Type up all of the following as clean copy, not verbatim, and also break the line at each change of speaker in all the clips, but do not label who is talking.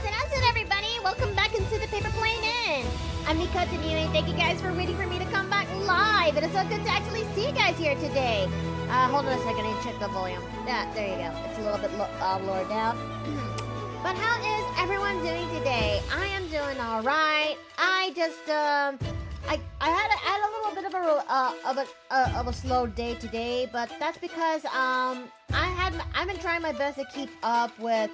How's everybody? Welcome back into the Paper Plane Inn. I'm Nika and thank you guys for waiting for me to come back live. It is so good to actually see you guys here today. Hold on a second, I need to check the volume. Yeah, there you go. It's a little bit lower down. But how is everyone doing today? I am doing all right. I just I had a little bit of a slow day today, but that's because I've been trying my best to keep up with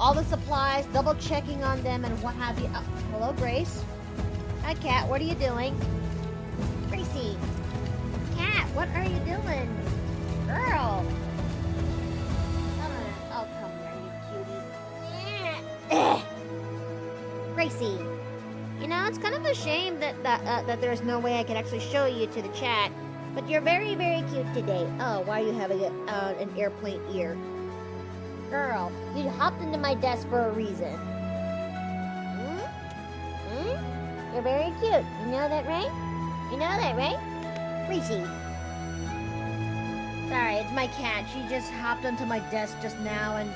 all the supplies, double checking on them and what have you. Hello, Grace. Hi, Cat. What are you doing? Gracie. Cat, what are you doing? Girl. Oh, come here, you cutie. Gracie. You know, it's kind of a shame that there's no way I can actually show you to the chat, but you're very, very cute today. Oh, why are you having an airplane ear? Girl, you hopped into my desk for a reason. You're very cute. You know that, right? You know that, right? Reese. Sorry, it's my cat. She just hopped onto my desk just now and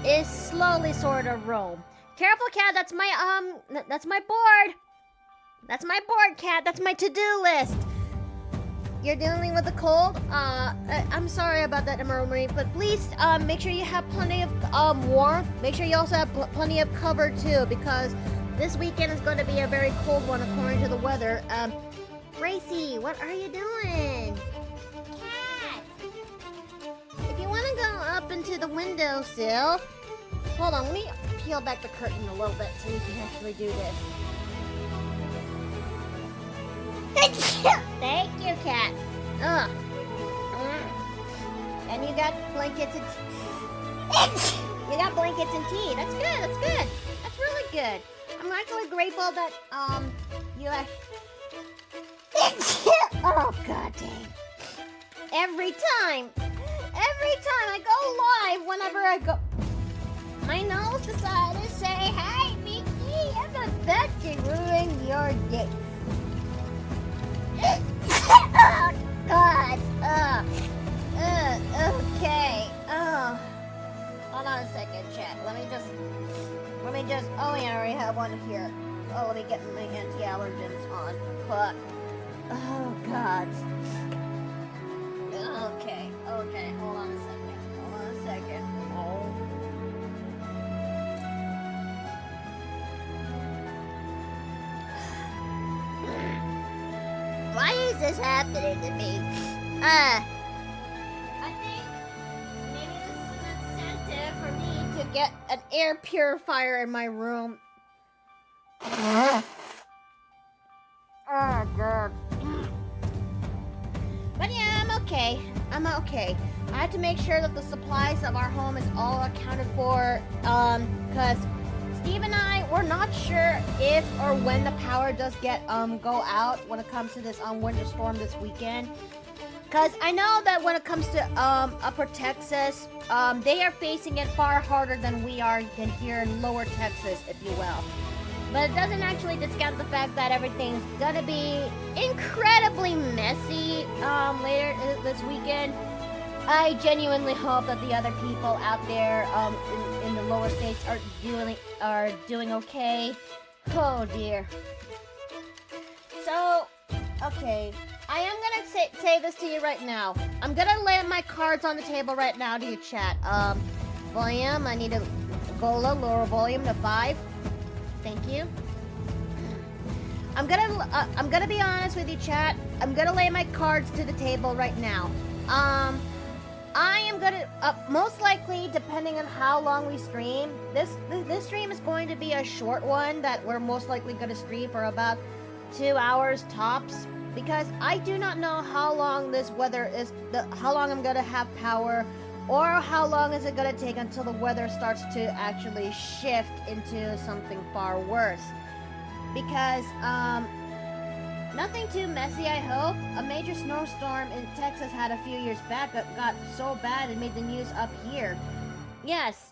is slowly sort of roam. Careful, cat. That's my board. That's my board, cat. That's my to-do list. You're dealing with a cold? I'm sorry about that, Emerald Marie, but please make sure you have plenty of warmth. Make sure you also have plenty of cover too, because this weekend is going to be a very cold one according to the weather. Gracie, what are you doing? Cat! If you want to go up into the windowsill, hold on, let me peel back the curtain a little bit so you can actually do this. Thank you, cat. And you got blankets and you got blankets and tea. That's good. That's good. That's really good. I'm actually grateful that you oh god dang. Every time I go live, whenever I go, my nose decided to say, "Hey, Mickey, I'm about to ruin your day." Oh, God. Okay. Hold on a second, chat. Let me just, oh, yeah, I already have one here. Oh, let me get my anti-allergens on. Fuck. Oh, God. Okay, hold on a second. Oh. Why is this happening to me? I think maybe this is an incentive for me to get an air purifier in my room. Oh, God. But yeah, I'm okay. I have to make sure that the supplies of our home is all accounted for, because Steve and I, we're not sure if or when the power does go out when it comes to this winter storm this weekend. Because I know that when it comes to Upper Texas, they are facing it far harder than we are here in Lower Texas, if you will. But it doesn't actually discount the fact that everything's gonna be incredibly messy later this weekend. I genuinely hope that the other people out there in the lower states are doing okay. Oh dear. So, okay, I am gonna say this to you right now. I'm gonna lay my cards on the table right now to your chat. Volume, I need to go lower volume to 5. Thank you. I'm gonna be honest with you, chat. I'm gonna lay my cards to the table right now. I am gonna most likely, depending on how long we stream, this stream is going to be a short one that we're most likely gonna stream for about 2 hours tops, because I do not know how long this weather is, how long I'm gonna have power, or how long is it gonna take until the weather starts to actually shift into something far worse. Because nothing too messy, I hope. A major snowstorm in Texas had a few years back that got so bad it made the news up here. Yes,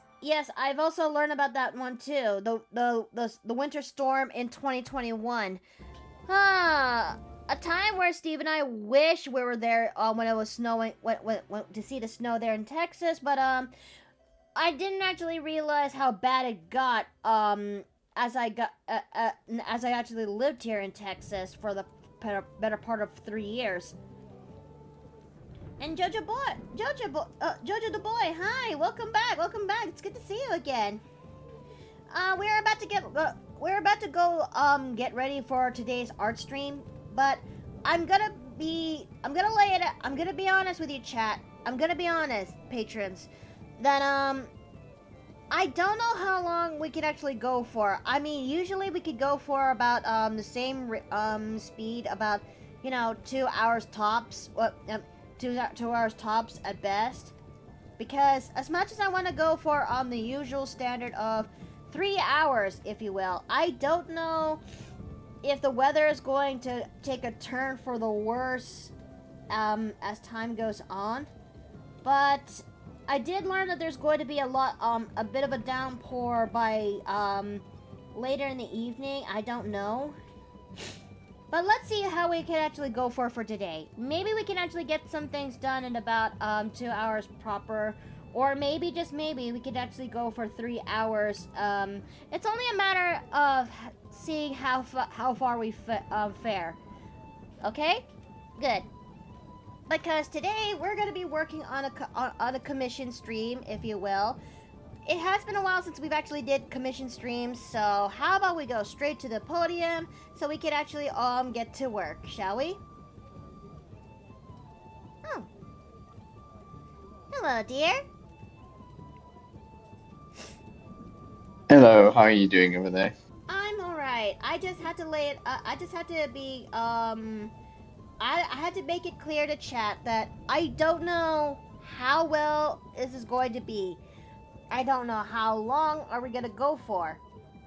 I've also learned about that one too. The winter storm in 2021. A time where Steve and I wish we were there when it was snowing, to see the snow there in Texas. But I didn't actually realize how bad it got. As I actually lived here in Texas for the better part of 3 years. And Jojo the boy, hi, welcome back. It's good to see you again. We're about to go get ready for today's art stream, but I'm gonna be honest with you, chat. I'm gonna be honest, patrons, that I don't know how long we could actually go for. I mean, usually we could go for about the same speed, about 2 hours tops. 2 hours tops at best. Because as much as I want to go for the usual standard of 3 hours, if you will, I don't know if the weather is going to take a turn for the worse as time goes on. But I did learn that there's going to be a bit of a downpour by later in the evening. I don't know. But let's see how we can actually go for today. Maybe we can actually get some things done in about 2 hours proper. Or maybe, just maybe, we could actually go for 3 hours. It's only a matter of seeing how far we fare. Okay? Good. Because today we're going to be working on a commission stream, if you will. It has been a while since we've actually did commission streams, so how about we go straight to the podium so we can actually get to work, shall we? Oh. Hello, dear.
Hello, how are you doing over there?
I'm alright. I just had to I had to make it clear to chat that I don't know how well this is going to be. I don't know how long are we gonna go for.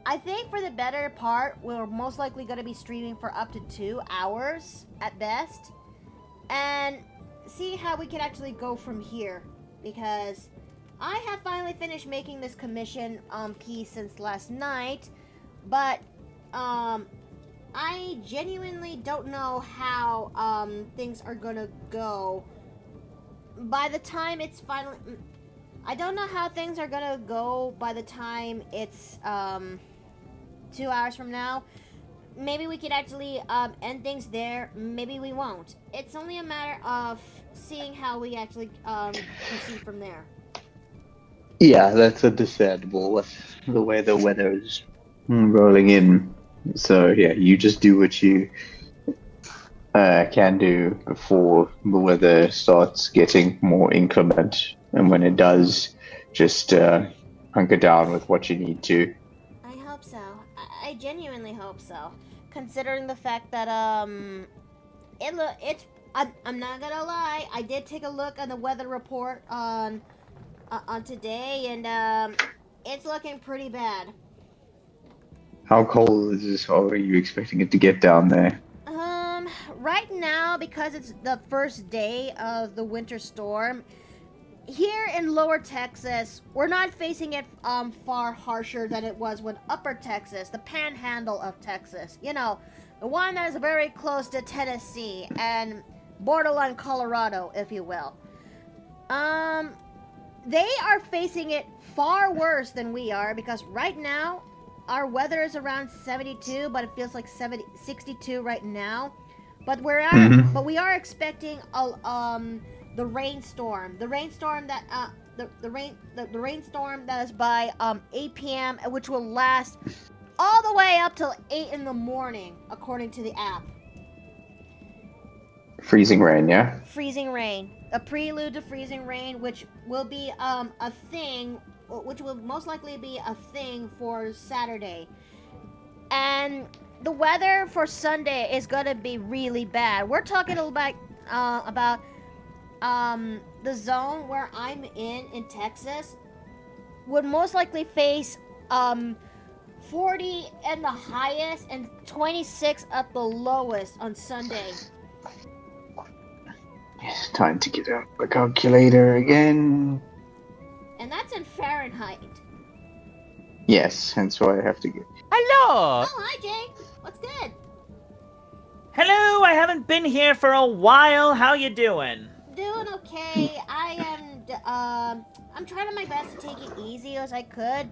I think for the better part, we're most likely gonna be streaming for up to 2 hours at best. And see how we can actually go from here. Because I have finally finished making this commission piece since last night. But I genuinely don't know how things are gonna go. By the time it's finally... I don't know how things are gonna go by the time it's 2 hours from now. Maybe we could actually end things there. Maybe we won't. It's only a matter of seeing how we actually proceed from there.
Yeah, that's understandable with the way the weather is rolling in. So yeah, you just do what you can do before the weather starts getting more inclement. And when it does, just hunker down with what you need to.
I hope so. I genuinely hope so. Considering the fact that I'm not gonna lie. I did take a look on the weather report on today, and it's looking pretty bad.
How cold is this? Or are you expecting it to get down there?
Right now, because it's the first day of the winter storm, here in Lower Texas, we're not facing it far harsher than it was when Upper Texas, the panhandle of Texas, the one that is very close to Tennessee and borderline Colorado, if you will. They are facing it far worse than we are, because right now our weather is around 72, but it feels like 62 right now. But we are expecting the rainstorm. The rainstorm that the rainstorm that is by 8 p.m., which will last all the way up till 8 in the morning, according to the app.
Freezing rain, yeah?
Freezing rain. A prelude to freezing rain, which will be a thing, which will most likely be a thing for Saturday. And the weather for Sunday is gonna be really bad. We're talking about the zone where I'm in Texas would most likely face 40 at the highest and 26 at the lowest on Sunday.
It's time to get out the calculator again.
And that's in Fahrenheit.
Yes, hence why I have to get...
Hello!
Oh, hi, Jay. What's good?
Hello, I haven't been here for a while. How you doing?
Doing okay. I am I'm trying my best to take it easy as I could.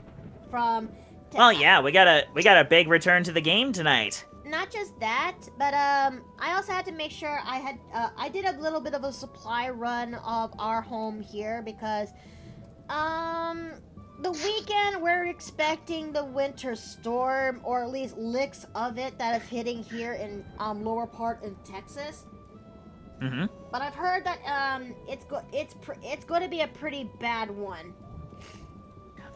From.
Well, yeah, we got a big return to the game tonight.
Not just that, but I also had to make sure I did a little bit of a supply run of our home here because the weekend we're expecting the winter storm, or at least licks of it that is hitting here in lower part in Texas.
Mm-hmm.
But I've heard that it's going to be a pretty bad one.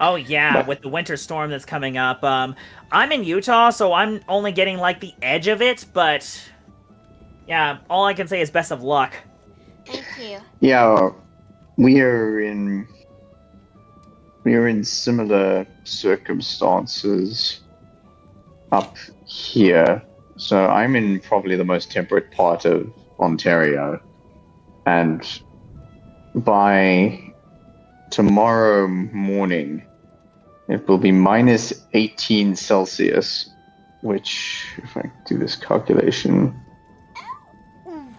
Oh yeah, with the winter storm that's coming up. I'm in Utah, so I'm only getting like the edge of it, but yeah, all I can say is best of luck.
Thank you.
Yeah, we are in similar circumstances up here. So I'm in probably the most temperate part of Ontario, and by tomorrow morning it will be minus 18 Celsius, which, if I do this calculation...
Minus?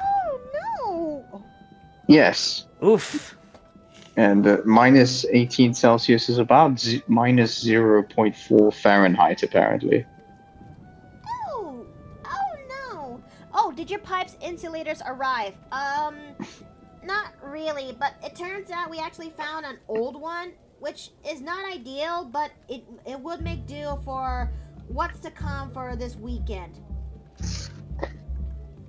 Oh, no!
Yes.
Oof.
And minus 18 Celsius is about minus 0.4 Fahrenheit, apparently.
Oh! Oh, no! Oh, did your pipe's insulators arrive? Not really, but it turns out we actually found an old one, which is not ideal, but it would make do for what's to come for this weekend.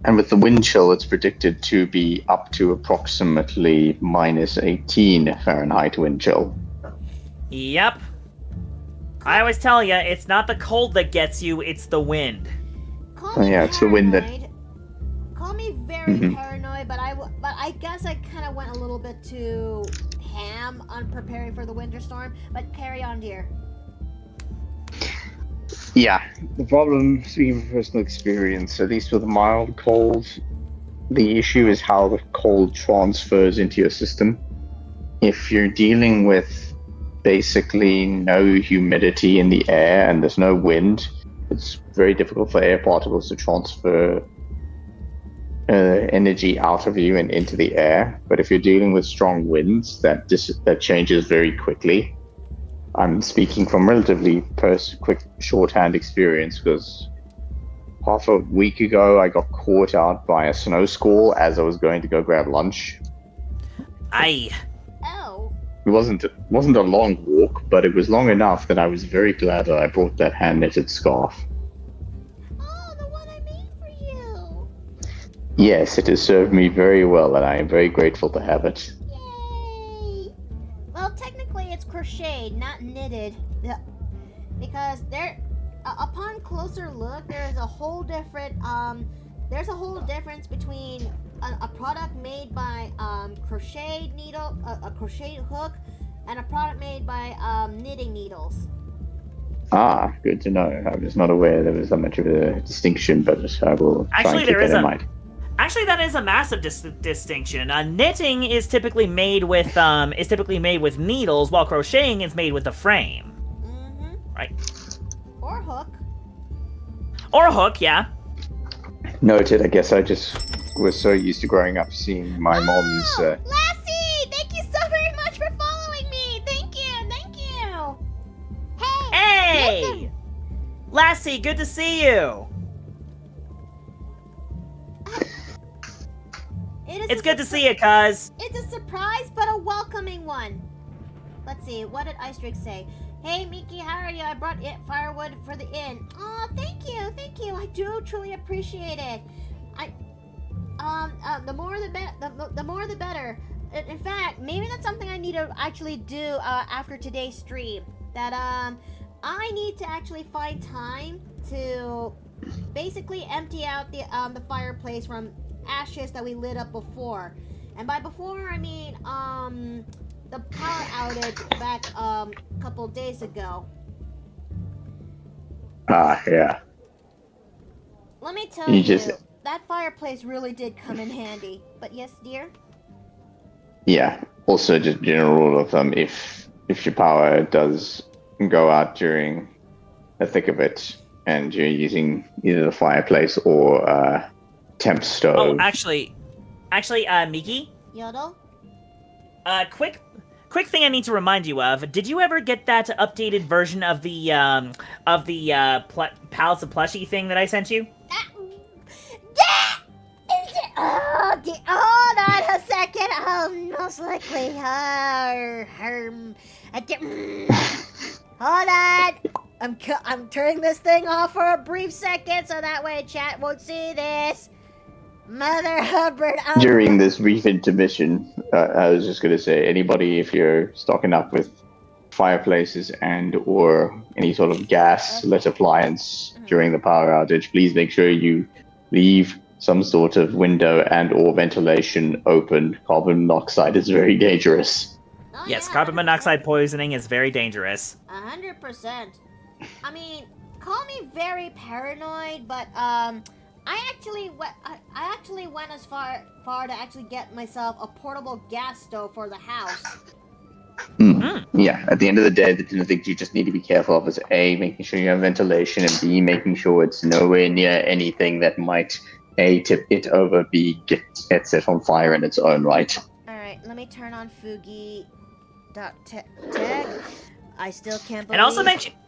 And with the wind chill, it's predicted to be up to approximately minus 18 Fahrenheit wind chill.
Yep. I always tell you, it's not the cold that gets you, it's the wind.
Call me
it's the wind that...
Call me very paranoid, but I guess I kind of went a little bit too ham on preparing for the winter storm. But carry on, dear.
Yeah, the problem, speaking from personal experience, at least with a mild cold, the issue is how the cold transfers into your system. If you're dealing with basically no humidity in the air and there's no wind, it's very difficult for air particles to transfer energy out of you and into the air. But if you're dealing with strong winds, that changes very quickly. I'm speaking from relatively quick shorthand experience because half a week ago I got caught out by a snow squall as I was going to go grab lunch.
Aye.
Oh.
It wasn't a long walk, but it was long enough that I was very glad that I brought that hand knitted scarf.
Oh, the one I made for you.
Yes, it has served me very well, and I am very grateful to have it.
Yay! Well, technically it's crocheted, not knitted, because upon closer look, there's a whole difference between a product made by crochet needle, a crochet hook, and a product made by knitting needles.
Ah, good to know. I was not aware there was that much of a distinction, but I will try and keep that in mind.
Actually, that is a massive distinction. Knitting is typically made with needles, while crocheting is made with a frame.
Mm-hmm.
Right.
Or hook.
Or a hook, yeah.
Noted. I guess I just was so used to growing up seeing my mom's.
Lassie, thank you so very much for following me. Thank you.
Hey, Lassie, good to see you. It's good to see you, cuz.
It's a surprise, but a welcoming one. Let's see, what did Istrix say? Hey, Miki, how are you? I brought firewood for the inn. Oh, thank you. I do truly appreciate it. The more the better. In fact, maybe that's something I need to actually do after today's stream. That I need to actually find time to basically empty out the fireplace from ashes that we lit up before. And by before, I mean the power outage back a couple days ago.
Yeah.
Let me tell you, that fireplace really did come in handy. But yes, dear?
Yeah. Also, just general rule of thumb, if your power does go out during the thick of it, and you're using either the fireplace or temp stove.
Oh, actually, Actually, Miki,
Yodel?
quick thing I need to remind you of. Did you ever get that updated version of the Palace of Plushy thing that I sent you?
Hold on a second. Most likely, hold on. I'm turning this thing off for a brief second so that way chat won't see this. Mother Hubbard.
During this brief intermission, I was just going to say, anybody, if you're stocking up with fireplaces and or any sort of gas-lit appliance during the power outage, please make sure you leave some sort of window and or ventilation open. Carbon monoxide is very dangerous.
Oh,
Yes,
yeah,
carbon
100%.
monoxide poisoning is very dangerous.
100%. I mean, call me very paranoid, but I actually went as far to actually get myself a portable gas stove for the house.
Yeah, at the end of the day, the two things you just need to be careful of is A, making sure you have ventilation, and B, making sure it's nowhere near anything that might A, tip it over, B, get set on fire in its own right.
Alright, let me turn on Fugi.tech. I still can't believe...
And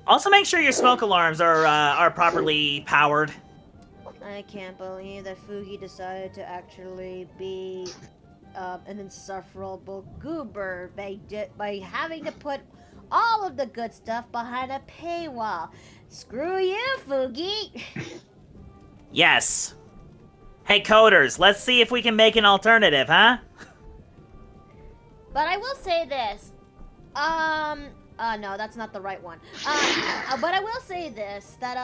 also make sure your smoke alarms are properly powered.
I can't believe that Fugi decided to actually be an insufferable goober by having to put all of the good stuff behind a paywall. Screw you, Fugi!
Yes. Hey, coders, let's see if we can make an alternative, huh?
But I will say this. No, that's not the right one. But I will say this, that,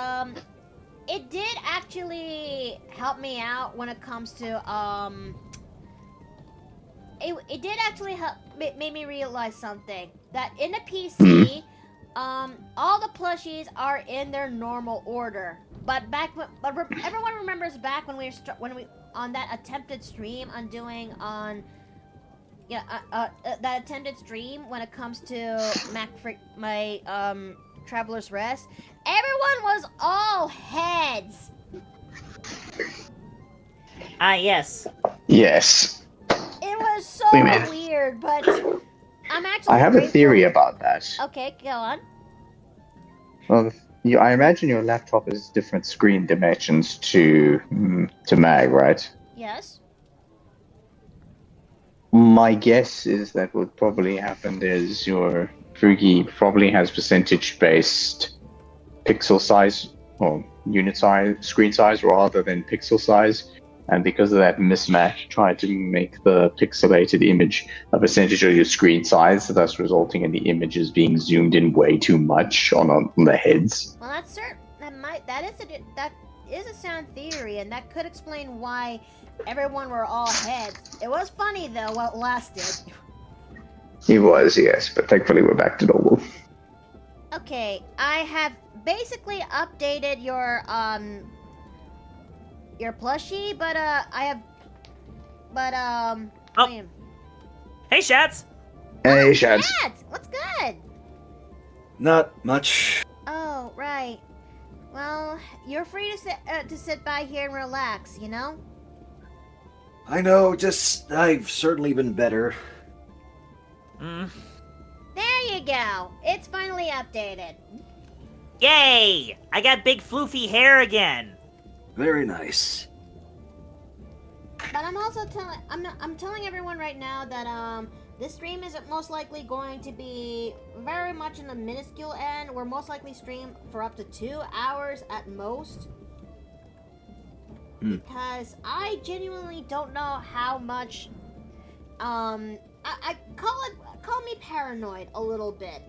it did actually help me out when it comes to, it did actually help, made me realize something. That in the PC, all the plushies are in their normal order. But everyone remembers back when we on that attempted stream on doing on, that attempted stream when it comes to my Traveler's Rest. Everyone was all heads.
Yes.
Yes.
It was so
Wait.
weird, but I'm actually
I have a
grateful.
theory about that.
Okay, go on.
Well, I imagine your laptop is different screen dimensions to Mag, right?
Yes.
My guess is that what probably happened is your Fugi probably has percentage-based pixel size or unit size, screen size rather than pixel size. And because of that mismatch, tried to make the pixelated image a percentage of your screen size, thus resulting in the images being zoomed in way too much on the heads.
Well, that is a sound theory, and that could explain why everyone were all heads. It was funny though while it lasted.
He was, yes, but thankfully we're back to normal.
Okay, I have basically updated your plushie, but William.
Hey, Shats.
Hey, Shads.
Shats, what's good?
Not much.
Oh, right. Well, you're free to sit by here and relax, you know?
I know, I've certainly been better.
There you go. It's finally updated.
Yay! I got big floofy hair again.
Very nice.
But I'm also telling everyone right now that this stream isn't most likely going to be very much in the minuscule end. We're most likely stream for up to 2 hours at most. Because I genuinely don't know how much I call me paranoid a little bit.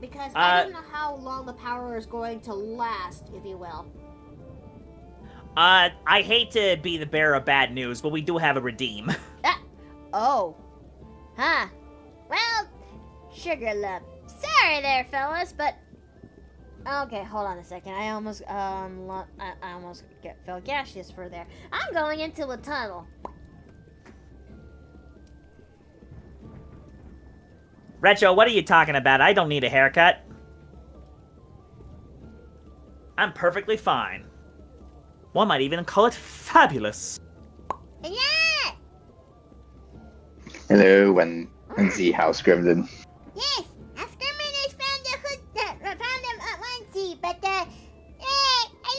Because I don't know how long the power is going to last, if you will.
I hate to be the bearer of bad news, but we do have a redeem.
Oh. Huh. Well, sugar lump. Sorry there, fellas, but... Okay, hold on a second. I almost felt gaseous for there. I'm going into a tunnel.
Retro, what are you talking about? I don't need a haircut. I'm perfectly fine. One might even call it fabulous.
Yeah!
Hello, and the house gremlin.
Yes! House Gremlin has found found a onesie, but I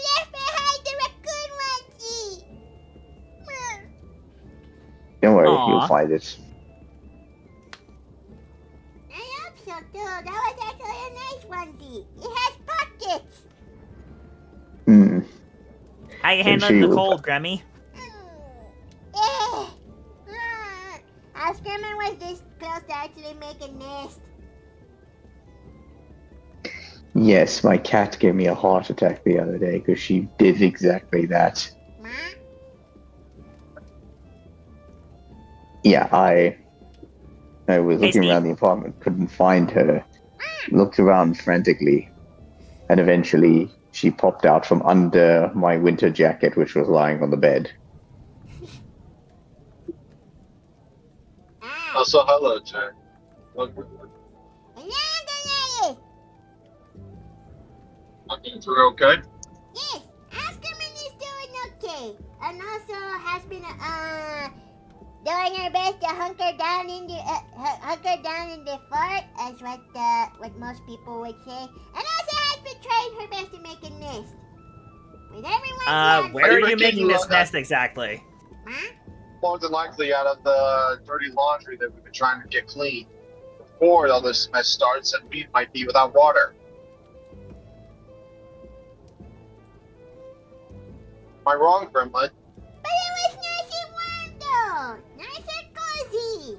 left behind the raccoon onesie!
Don't worry,
Aw.
you'll find it.
I hope so too. That was actually a nice onesie. It has pockets.
Hmm.
How you
I'm
handling
sure
the
you'll
cold, Grammy?
House Gremlin was this close to actually make a nest.
Yes, my cat gave me a heart attack the other day because she did exactly that.
Ma?
Yeah, I was
Hey,
looking
Steve.
around the apartment, couldn't find her. Looked around frantically, and eventually she popped out from under my winter jacket, which was lying on the bed.
Also, hello, Jack. You're okay?
Yes, House Gremlin is doing okay. And also has been doing her best to hunker down in the fort, as what most people would say. And also has been trying her best to make a nest. With everyone's
Where are you
making
making this
lo-
nest exactly?
Huh?
More than likely out of the dirty laundry that we've been trying to get clean before all this mess starts, and we might be without water. Am I wrong, Gremlin?
But it was nice and warm though. Nice and cozy.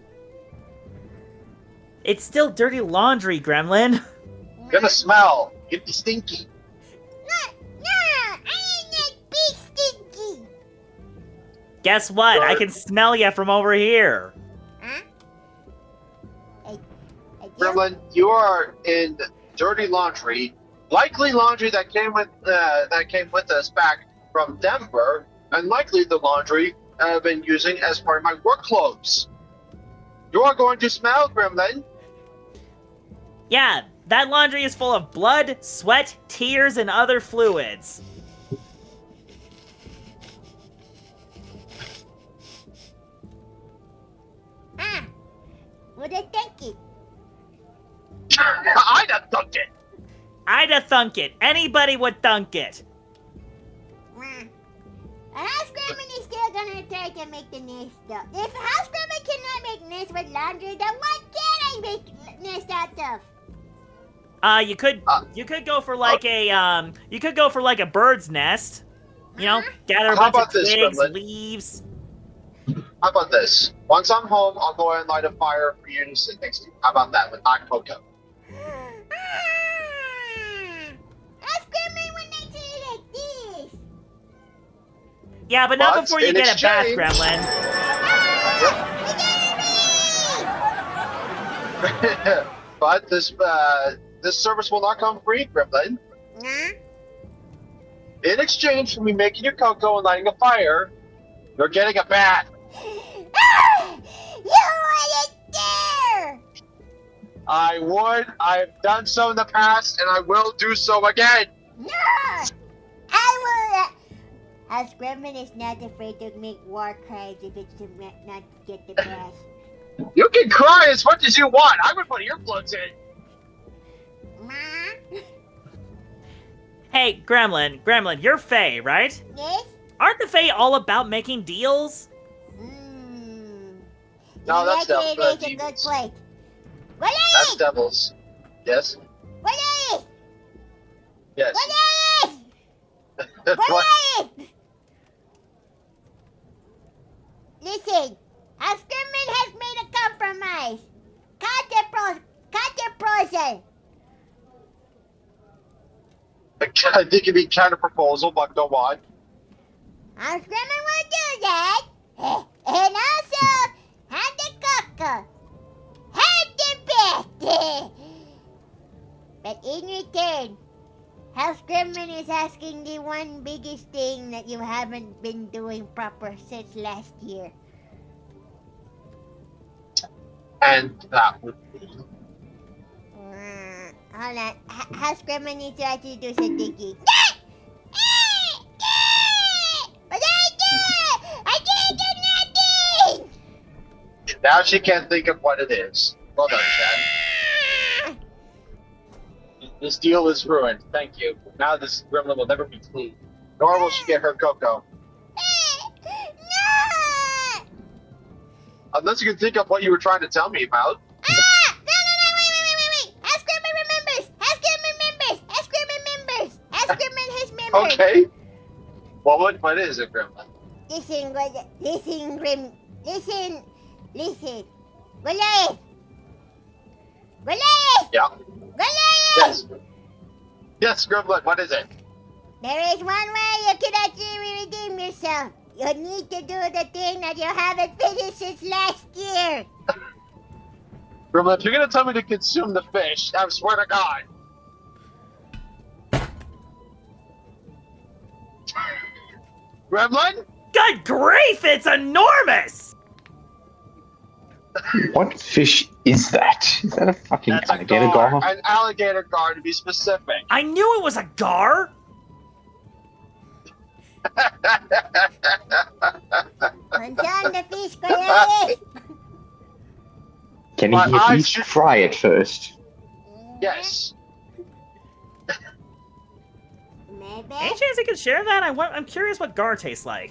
It's still dirty laundry, Gremlin.
Gonna smell. Get me stinky.
No, I ain't that big stinky.
Guess what? I can smell you from over here.
Huh? I do?
Gremlin, you are in dirty laundry. Likely laundry that came with us back from Denver, and likely the laundry I've been using as part of my work clothes. You are going to smell, Gremlin.
Yeah, that laundry is full of blood, sweat, tears, and other fluids.
Would I thank you?
I'd have dunked it.
I'd have thunk it. Anybody would thunk it.
House Gremlin is still gonna try to make the nest though. If House Gremlin cannot make nest with laundry, then what can I make nest out of?
You could go for like a bird's nest. You know, gather a
How
bunch of
about this,
twigs,
Gremlin?
leaves.
How about this? Once I'm home, I'll go ahead and light a fire for you to sit next to. How about that with hot cocoa?
House Gremlin would not say it like this.
Yeah, but not
But
before you
in
get a bath,
exchange-
Gremlin.
But this service will not come free, Gremlin.
Nah.
In exchange for me making your cocoa and lighting a fire, you're getting a bath.
You wouldn't dare!
I would. I've done so in the past, and I will do so again.
No! I will. House Gremlin is not afraid to make war crimes if it's to not get the bath.
You can cry as much as you want. I would put earplugs in.
Ma?
Hey, Gremlin, you're Fae, right?
Yes?
Aren't the Fae all about making deals?
No, that's
actually
devil-
raised a good
demons.
point. What are
That's
you?
devils. Yes.
What are you?
Yes.
What are you? What
What?
are you? Listen, House Gremlin has made a compromise. Counter-proposal.
I think you mean counter proposal, but go on.
House Gremlin will do that. And also, have the cocoa. Have the bath. But in return, House Gremlin is asking the one biggest thing that you haven't been doing proper since last year.
And that would be.
Hold on. House Gremlin needs to actually do some digging. What did I do? I didn't do
Now she can't think of what it is. Well done, Chad. This deal is ruined. Thank you. Now this gremlin will never be clean. Nor will she get her cocoa.
No!
Unless you can think of what you were trying to tell me about.
No, wait. Ask Gremlin remembers. Ask Gremlin has memories.
Okay. Well, what is it, gremlin?
Listen. Goliath.
Yeah. Yes, gremlin, what is it?
There is one way you can actually redeem yourself. You need to do the thing that you haven't finished since last year.
Gremlin, if you're gonna tell me to consume the fish, I swear to God. Gremlin?
Good grief, it's enormous!
What fish is that? Is that a fucking
That's a
alligator
gar.
gar?
An alligator gar, to be specific.
I knew it was a gar!
Consume the fish, Goliath.
Can
But
he at
I
least
should-
fry it first?
Yes.
Maybe.
Any chance you can share that? I'm curious what gar tastes like.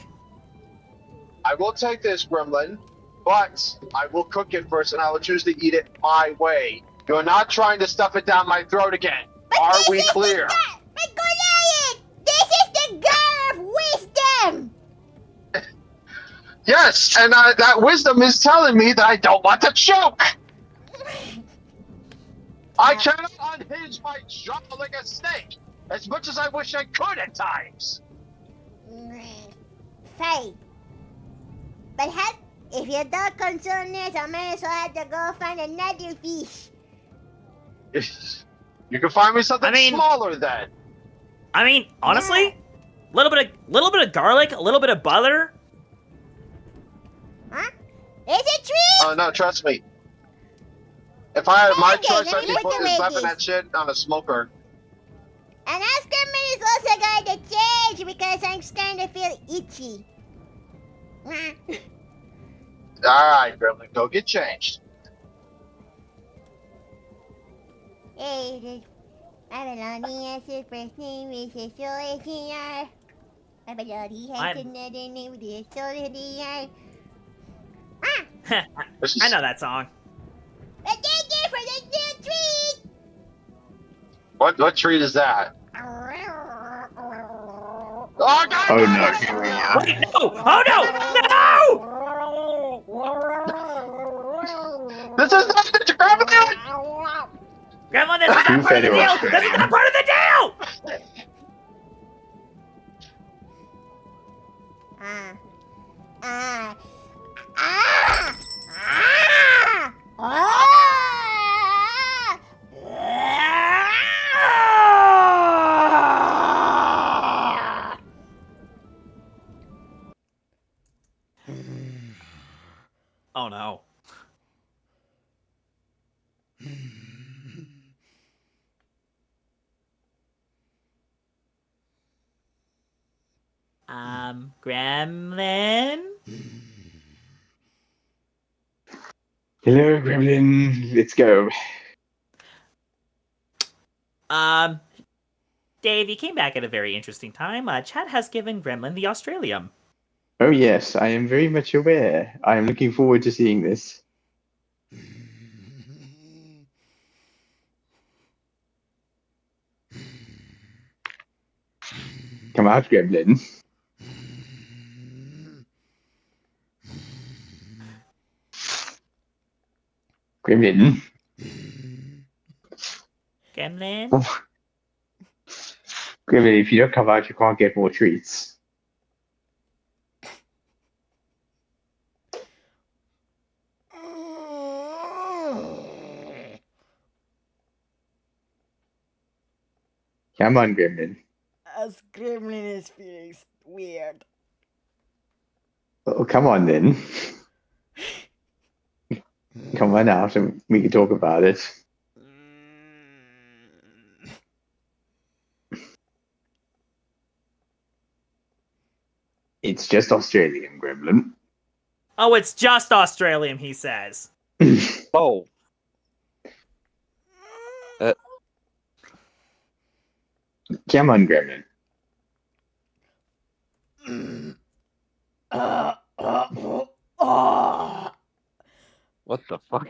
I will take this, gremlin, but I will cook it first and I will choose to eat it my way. You're not trying to stuff it down my throat again. Are we clear?
But Goliath, this is the gar of wisdom.
Yes, and that wisdom is telling me that I don't want to choke. I cannot unhinge my jaw like a snake, as much as I wish I could at times.
Fine. But if you don't consume this, I may as well have to go find another fish.
You can find me something
I mean-
smaller then.
I mean, honestly, little bit of garlic, a little bit of butter.
Huh? Is it tree?
Oh no, trust me. If I had my
Okay,
choice,
let
I'd
me
be
put the
slapping
wedges.
that shit on a smoker.
And Oscarman is also going to change because I'm starting to feel itchy.
Alright, gremlin, go get changed.
Hey, this Avaloni has his first name, is his soul here. Avaloni has
I'm-
another name, with his soul here.
I know that song.
But thank you for the new treat!
What treat is that? Oh god!
Oh no, here we are.
Wait, no! Oh no!
This is not the gremlin!
Grandma, this is not
Who
part of
fed
the
it
deal!
off,
This is not part of the deal! Oh no. Gremlin?
Hello, Gremlin. Let's go.
Dave, you came back at a very interesting time. Chad has given Gremlin the Australium.
Oh yes, I am very much aware. I am looking forward to seeing this. Come out, Gremlin. Gremlin.
Gremlin?
Gremlin, if you don't come out, you can't get more treats. Come on, Gremlin.
As Gremlin is feeling weird.
Oh, come on then. Come on out and we can talk about it. It's just Australian, Gremlin.
Oh, it's just Australian, he says.
Oh.
Come on, Gremlin.
What the fuck?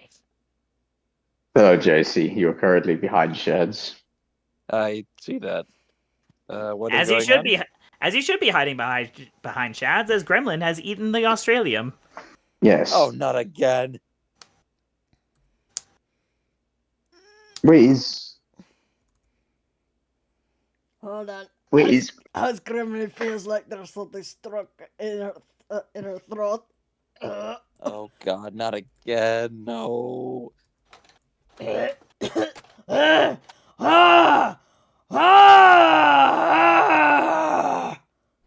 So, JC, you're currently behind sheds.
I see that. What is
As he
going
should
on?
be, as he should be hiding behind Shads, as Gremlin has eaten the Australium.
Yes.
Oh, not again.
Wait, is...
Hold on.
Wait, is...
As Gremlin feels like there's something stuck in her throat.
Oh god, not again. No.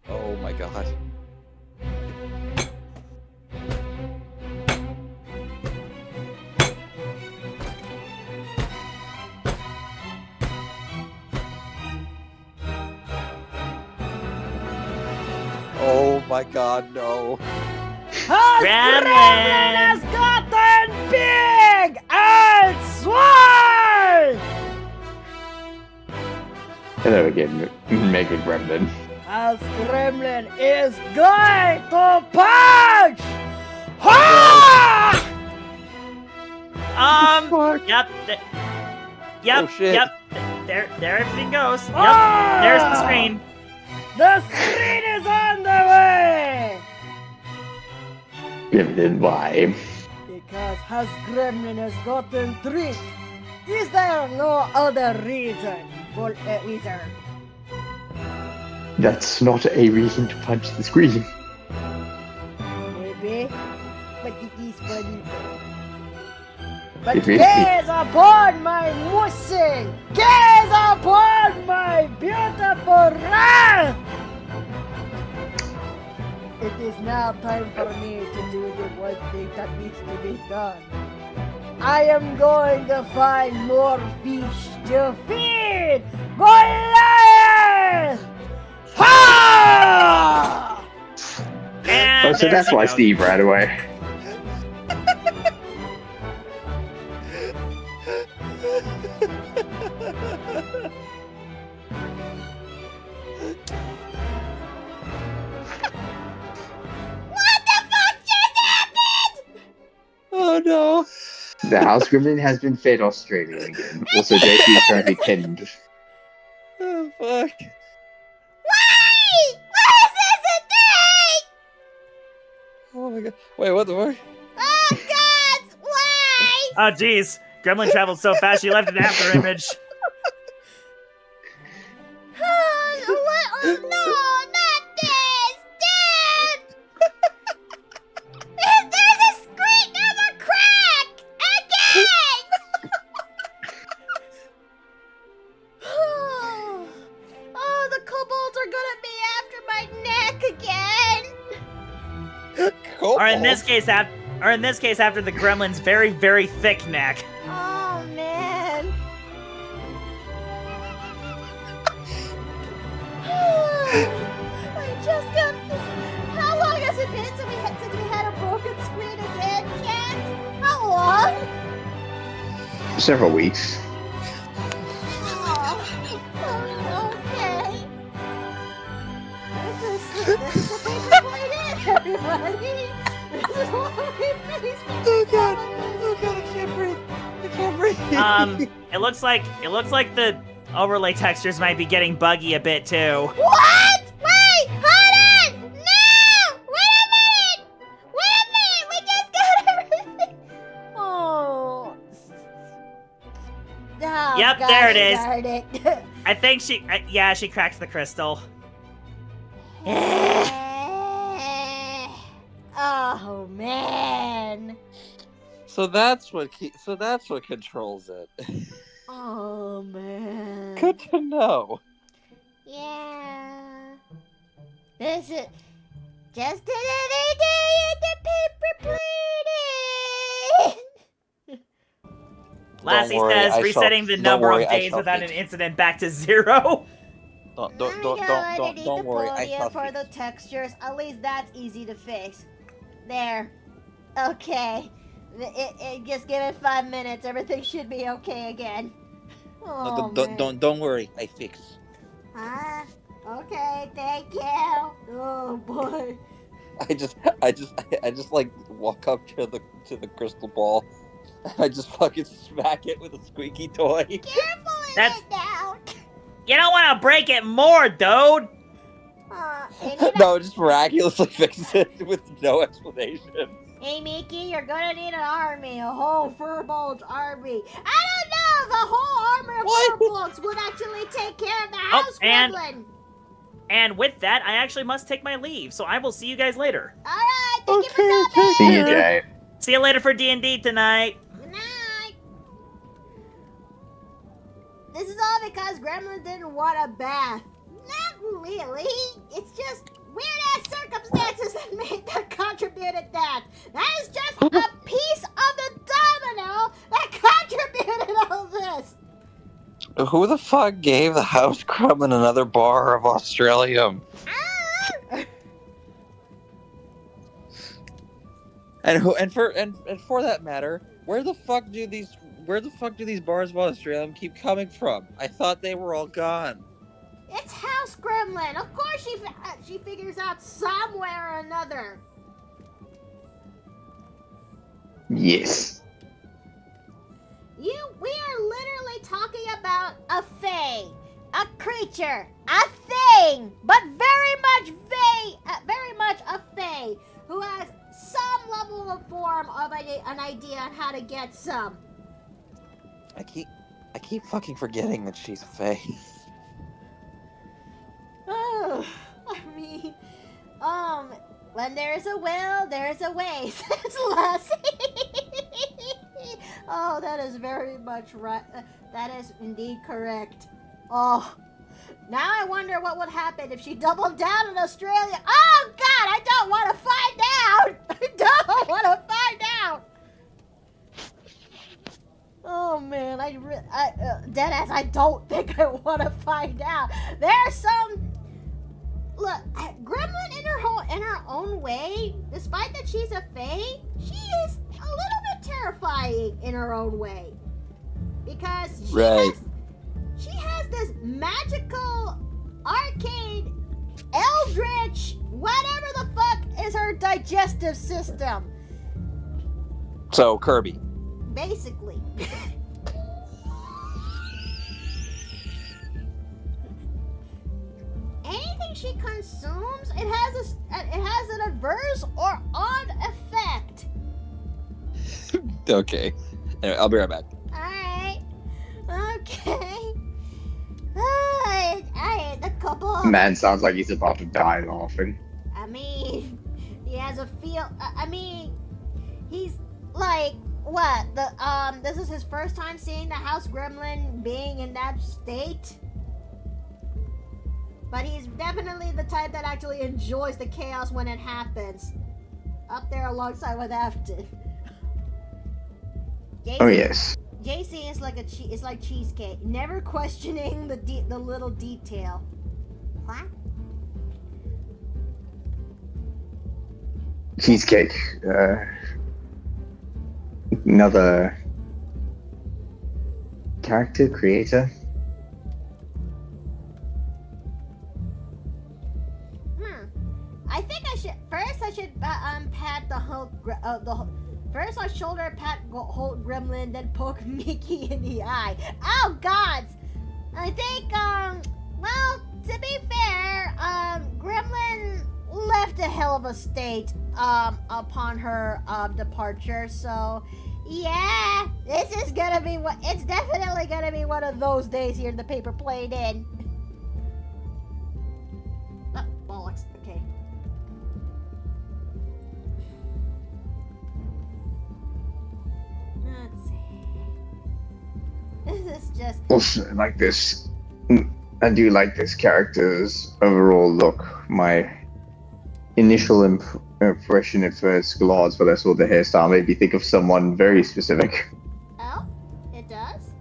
Oh my god. Oh my god, no.
Gremlin
has gotten big and swole!
Hello again, Mega Gremlin.
As Gremlin is going to punch! Ha!
Yep. Yep.
Oh, shit.
Yep. There everything goes. Yep.
Ah!
There's the screen.
The screen is on the way!
Gremlin, why?
Because has Gremlin has gotten tricked. Is there no other reason, wizard?
That's not a reason to punch the screen.
Maybe, but it is funny. But
If it-
gaze upon my mussel! Gaze upon my beautiful wrath! It is now time for me to do the one thing that needs to be done. I am going to find more fish to feed Goliath! Ha!
And
Oh, so
there
that's
she
why
goes.
Steve ran away.
Oh no.
The house gremlin has been fed Australia again. Also, JC is currently pinned.
Oh fuck.
Why? Why is this a thing?
Oh my god. Wait, what the fuck?
Oh God! Why?
Oh, jeez. Gremlin traveled so fast she left an after image.
What? Oh no! Not this! Dad! There's a screen! There's a crack! Again! Oh, the kobolds are gonna be after my neck again!
Or in this case, after the Gremlin's very, very thick neck.
Oh man! I just got this. How long has it been since we had a broken screen again, Cat? How long?
Several weeks.
Oh, okay. This is the paper plate in, everybody. This is what we face.
Oh god. Oh god, I can't breathe. I can't breathe.
It looks like the overlay textures might be getting buggy a bit too.
What? Wait, hold on! No! Wait a minute! We just got everything! Oh. Oh,
Yep,
gosh
there it is.
darn it.
I think she cracked the crystal.
Oh, man.
So that's what controls it.
Oh, man.
Good to know.
Yeah. This is just another day at the paper plate.
Lassie
worry,
says
I shall-
resetting the
don't
number
worry,
of
I
days
shall
without an
fix it.
incident back to 0.
Don't worry. I shall
for
fix
the
it.
textures. At least that's easy to fix. There. Okay. Just give it 5 minutes. Everything should be okay again.
No,
Oh, man.
don't worry. I fix.
Ah, okay, thank you. Oh, boy.
I just like walk up to the crystal ball. I just fucking smack it with a squeaky toy.
Careful with
That's-
it now.
You don't want to break it more, dude.
You need
No, just miraculously fix it with no explanation.
Hey, Mickey, you're gonna need an army, a whole Furbolg army. I don't know if a whole army of
What?
Furbolgs would actually take care of the
Oh,
house
and-
gremlin.
And with that, I actually must take my leave, so I will see you guys later.
All right, thank you for coming.
See you, Jay.
See you later for D&D tonight.
Good night. This is all because Gremlin didn't want a bath. Not really. It's just weird-ass circumstances that contributed that. That is just a piece of the domino that contributed all this.
Who the fuck gave the house gremlin another bar of Australium?
Ah!
And for that matter, where the fuck do these bars of Australium keep coming from? I thought they were all gone.
It's House Gremlin. Of course she figures out somewhere or another.
Yes.
We are literally talking about a fae, a creature, a thing, but very much a fae who has some level of form of an idea on how to get some.
I keep fucking forgetting that she's a fae.
Oh, I mean, when there's a will, there's a way, says Lassie. Oh, that is very much right. That is indeed correct. Oh, now I wonder what would happen if she doubled down in Australia. Oh, God, I don't want to find out. I don't want to find out. Oh, man, deadass, I don't think I want to find out. There's some... Look, Gremlin in her own way, despite that she's a fae, she is a little bit terrifying in her own way. Because she has this magical, arcade, eldritch, whatever the fuck is her digestive system.
So Kirby.
Basically. Anything she consumes, it has an adverse or odd effect.
Okay. Anyway, I'll be right back.
Alright. Okay. I had a couple of...
Man sounds like he's about to die laughing.
I mean, he has a feel... I mean, he's like... What? This is his first time seeing the house gremlin being in that state? But he's definitely the type that actually enjoys the chaos when it happens. Up there alongside with Afton.
Oh yes.
JC is like cheesecake, never questioning the little detail. What?
Cheesecake. Another character creator.
I think I should pat the whole first I shoulder pat whole gremlin, then poke Mickey in the eye. Oh gods! I think well, to be fair, Gremlin left a hell of a state upon her departure. So yeah, this is gonna be it's definitely gonna be one of those days here in the paper played in. Oh, bollocks. Okay. Let's see. This is just...
Also, like this. I do like this character's overall look. My initial impression at first glance when I saw the hairstyle made me think of someone very specific.
Oh? It does?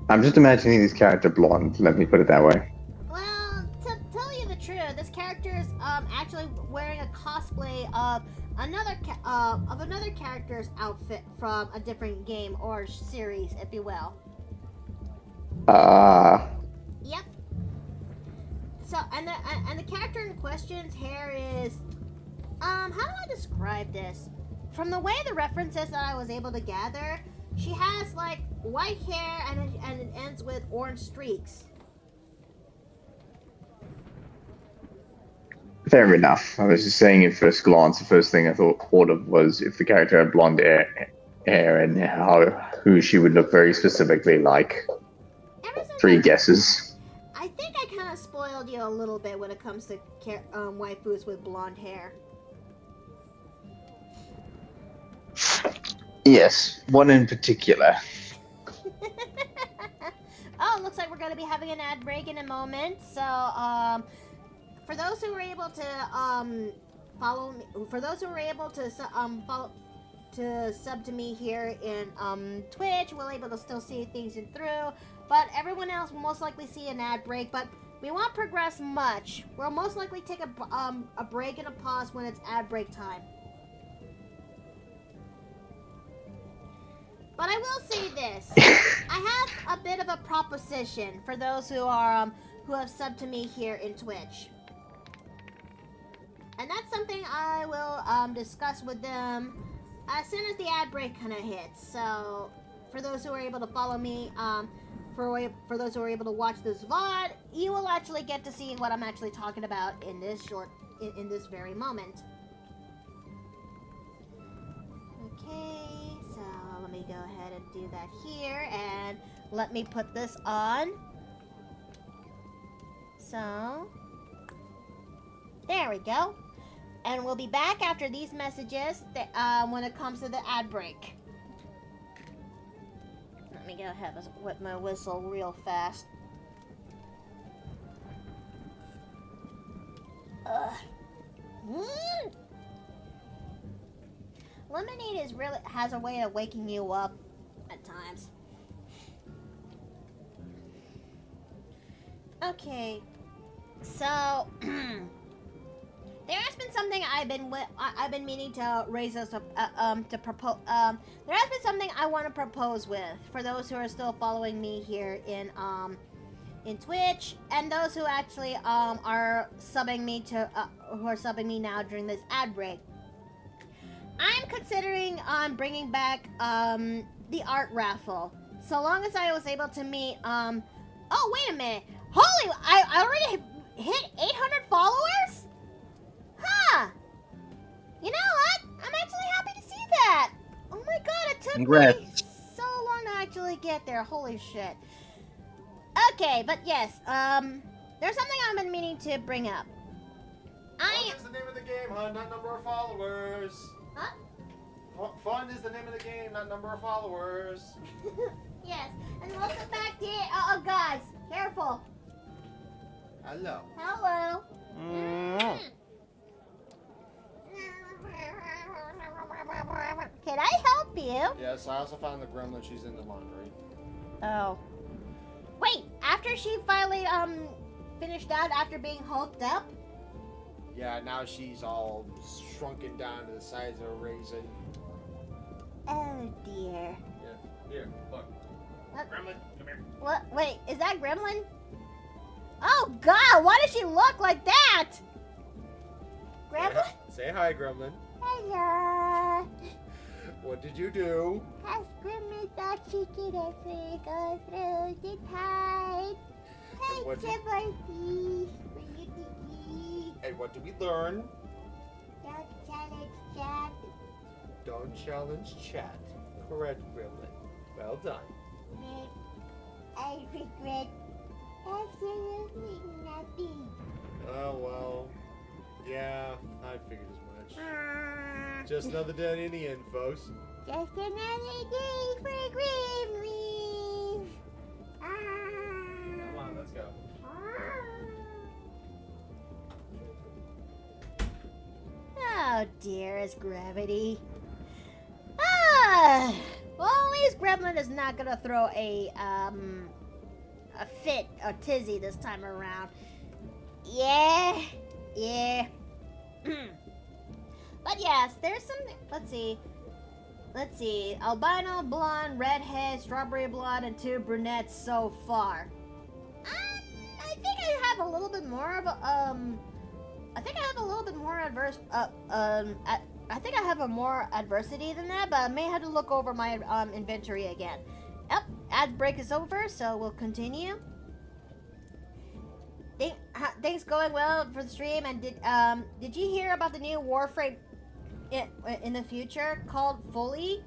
I'm just imagining this character blonde, let me put it that way.
Well, to tell you the truth, this character is actually wearing a cosplay of another character's outfit from a different game or series, if you will. Yep. So, and the character in question's hair is, how do I describe this? From the way the references that I was able to gather, she has like white hair and it ends with orange streaks.
Fair enough. I was just saying at first glance, the first thing I thought of was if the character had blonde hair and who she would look very specifically like.
Ever since
3 guesses.
I think I kind of spoiled you a little bit when it comes to waifus with blonde hair.
Yes, one in particular.
Oh, looks like we're going to be having an ad break in a moment. So, for those who were able to follow me, for those who were able to sub to me here in Twitch, we'll able to still see things in through. But everyone else will most likely see an ad break. But we won't progress much. We'll most likely take a break and a pause when it's ad break time. But I will say this: I have a bit of a proposition for those who are who have subbed to me here in Twitch, and that's something I will discuss with them as soon as the ad break kind of hits. So, for those who are able to follow me, for those who are able to watch this VOD, you will actually get to see what I'm actually talking about in this in this very moment. Okay. So let me go ahead and do that here, and let me put this on. So, there we go. And we'll be back after these messages when it comes to the ad break. Let me go ahead and whip my whistle real fast. Lemonade has a way of waking you up at times. Okay, so there has been something I've been meaning to raise us up to propose. There has been something I want to propose with for those who are still following me here in Twitch, and those who actually are subbing me to who are subbing me now during this ad break. I'm considering bringing back the art raffle. So long as I was able to meet oh wait a minute. Holy, I already hit 800 followers? Huh. You know what? I'm actually happy to see that. Oh my god, it took
Congrats.
me so long to actually get there. Holy shit. Okay, but yes, there's something I've been meaning to bring up.
Fun is the name of the game, huh? Not number of followers.
Huh?
Fun is the name of the game, not number of followers.
Yes, and welcome back to oh guys, careful.
Hello.
Hello. Can I help you?
Yes, I also found the gremlin. She's in the laundry.
Oh. Wait, after she finally finished out after being hooked up?
Yeah, now she's all shrunken down to the size of a raisin.
Oh dear.
Yeah, here, look. Gremlin, come here.
What? Wait, is that Gremlin? Oh god, why does she look like that? Gremlin?
Say hi, Gremlin.
Hello.
What did you do?
Has Gremlin thought she could ever go through the tide?
what
Take
did-
some more tea for you to eat.
And what did we learn?
Don't challenge chat.
Don't challenge chat. Correct, Gremlin. Well done.
I regret absolutely nothing.
Oh, well. Yeah, I figured as much. Just another day in the end, folks.
Just another day for Gremlin.
Come on, let's go.
Oh, dearest gravity. Well, at least Gremlin is not gonna throw a fit or tizzy this time around. Yeah. But yes, there's some. Let's see. Albino, blonde, redhead, strawberry blonde, and 2 brunettes so far. I think I have a little bit more of a, I think I have a little bit more I think I have a more adversity than that, but I may have to look over my inventory again. Yep, ad break is over, so we'll continue. Things going well for the stream, and did you hear about the new Warframe in the future called Fully,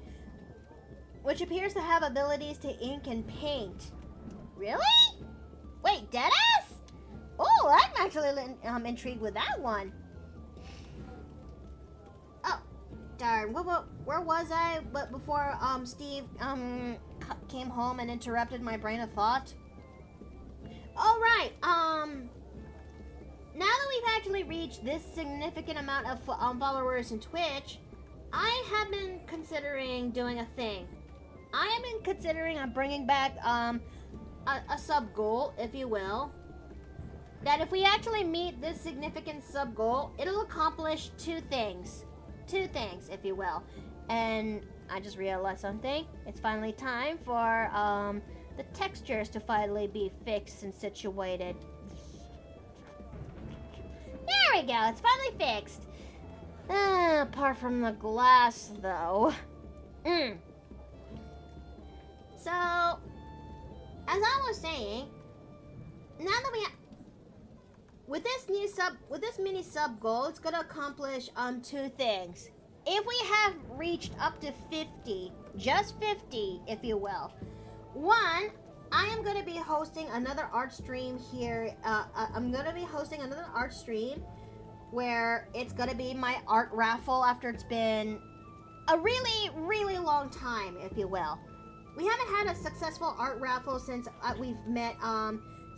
which appears to have abilities to ink and paint? Really? Wait, deadass? Oh, I'm actually intrigued with that one. Oh, darn. Where was I? But before Steve came home and interrupted my brain of thought. All right. Now that we've actually reached this significant amount of followers in Twitch, I have been considering doing a thing. I have been considering bringing back a sub goal, if you will. That if we actually meet this significant sub goal, it'll accomplish 2 things. 2 things, if you will. And I just realized something. It's finally time for the textures to finally be fixed and situated. There we go, it's finally fixed. Apart from the glass, though. So, as I was saying, now that with this mini sub goal, it's gonna accomplish 2 things. If we have reached up to 50, just 50, if you will. 1, I am gonna be hosting another art stream here. I'm gonna be hosting another art stream where it's gonna be my art raffle after it's been a really, really long time, if you will. We haven't had a successful art raffle since we've met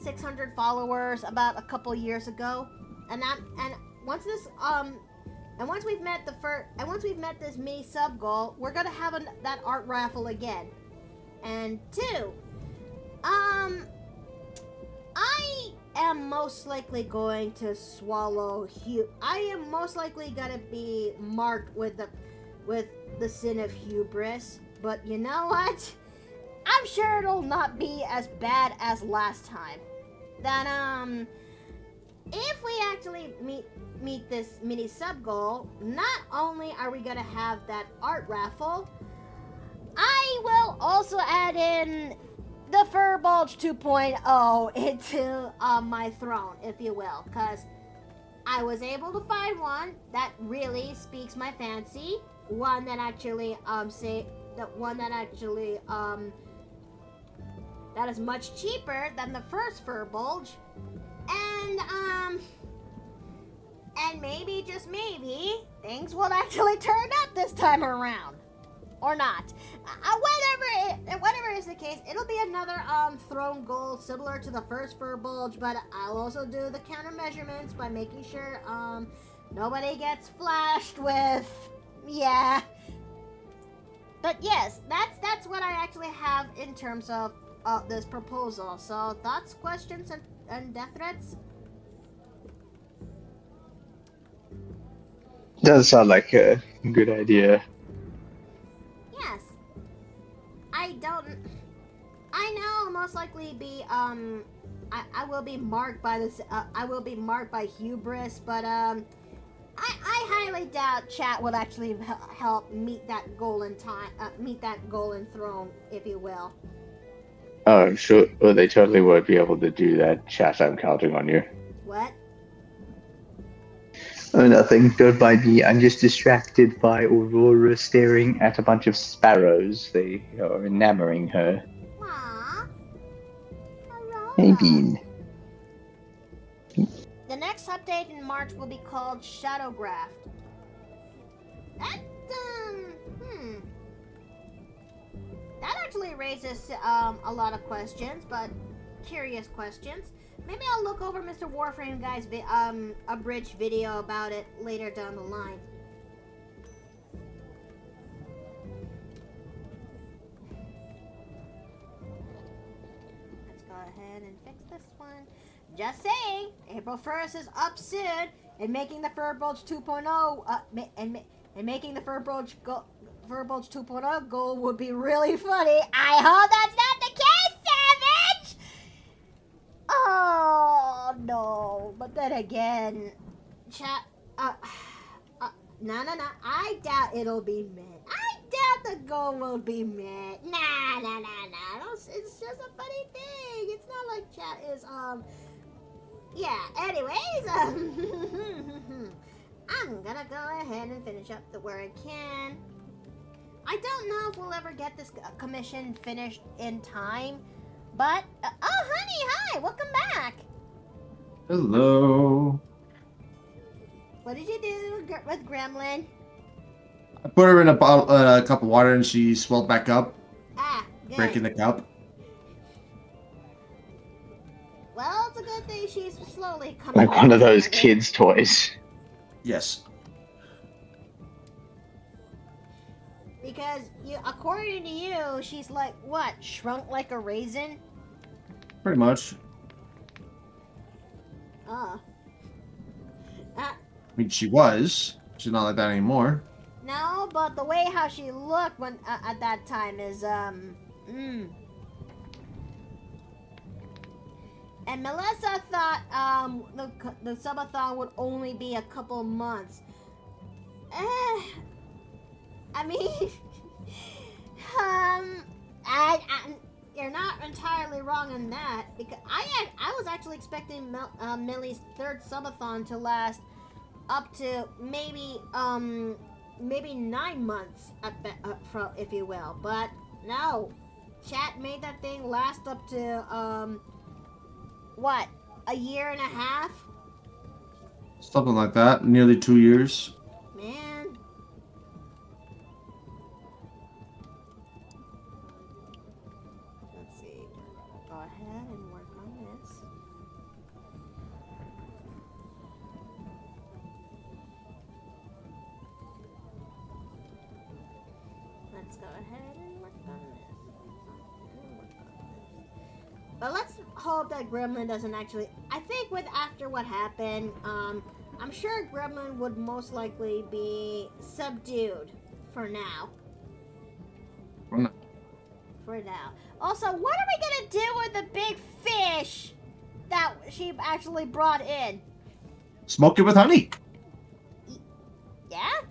600 followers about a couple years ago, and once we've met this mini sub goal, we're gonna have that art raffle again. And 2, I am most likely going to swallow I am most likely gonna be marked with the sin of hubris, but you know what? I'm sure it'll not be as bad as last time. That if we actually meet this mini sub goal, not only are we gonna have that art raffle, I will also add in the Furbulge 2.0 into my throne, if you will, because I was able to find one that really speaks my fancy, one that actually that is much cheaper than the first Furbulge, and maybe, just maybe, things will actually turn up this time around. Or not. Whatever is the case, it'll be another throne goal similar to the first Furbulge, but I'll also do the countermeasurements by making sure nobody gets flashed with, yeah. But yes, that's what I actually have in terms of this proposal. So thoughts, questions, and death threats?
Does sound like a good idea.
Yes. I know I'll most likely be I will be marked by this I will be marked by hubris, but I highly doubt chat will actually help meet that goal in time, meet that goal in throne, if you will.
Oh, I'm sure they totally won't be able to do that. Chat, I'm counting on you.
What?
Oh, nothing. Don't mind me. I'm just distracted by Aurora staring at a bunch of sparrows. They are enamoring her.
Aww. Aurora.
Hey, Bean.
The next update in March will be called Shadowgraft. That that actually raises a lot of questions, but curious questions. Maybe I'll look over Mr. Warframe Guy's abridged video about it later down the line. Let's go ahead and fix this one. Just saying, April 1st is up soon. and making the Furbolge 2.0 and making the Furbolge 2.0 goal would be really funny. I hope that's not the case, Savage. Oh no! But then again, chat. No. I doubt it'll be met. I doubt the goal will be met. Nah. It's just a funny thing. It's not like chat is Yeah. Anyways, I'm gonna go ahead and finish up the where I can. I don't know if we'll ever get this commission finished in time, but oh, honey, hi, welcome back.
Hello.
What did you do with Gremlin?
I put her in a cup of water and she swelled back up,
Good.
breaking the cup.
Well, it's a good thing she's slowly coming.
Like one of those
together.
kids' toys.
Yes.
Because according to you, she's like what? Shrunk like a raisin?
Pretty much. I mean, she was. She's not like that anymore.
No, but the way how she looked when at that time is And Melissa thought the subathon would only be a couple months. I mean, you're not entirely wrong in that, because I was actually expecting Millie's third subathon to last up to maybe 9 months if you will, but no, chat made that thing last up to what, a year and a half?
Something like that. Nearly 2 years.
Man. Let's see. Go ahead and work on this. Let's go ahead and work on this. But let's hope that Gremlin doesn't actually... I think after what happened, I'm sure Gremlin would most likely be subdued for now. For now. Also, what are we gonna do with the big fish that she actually brought in?
Smoke it with honey.
Yeah?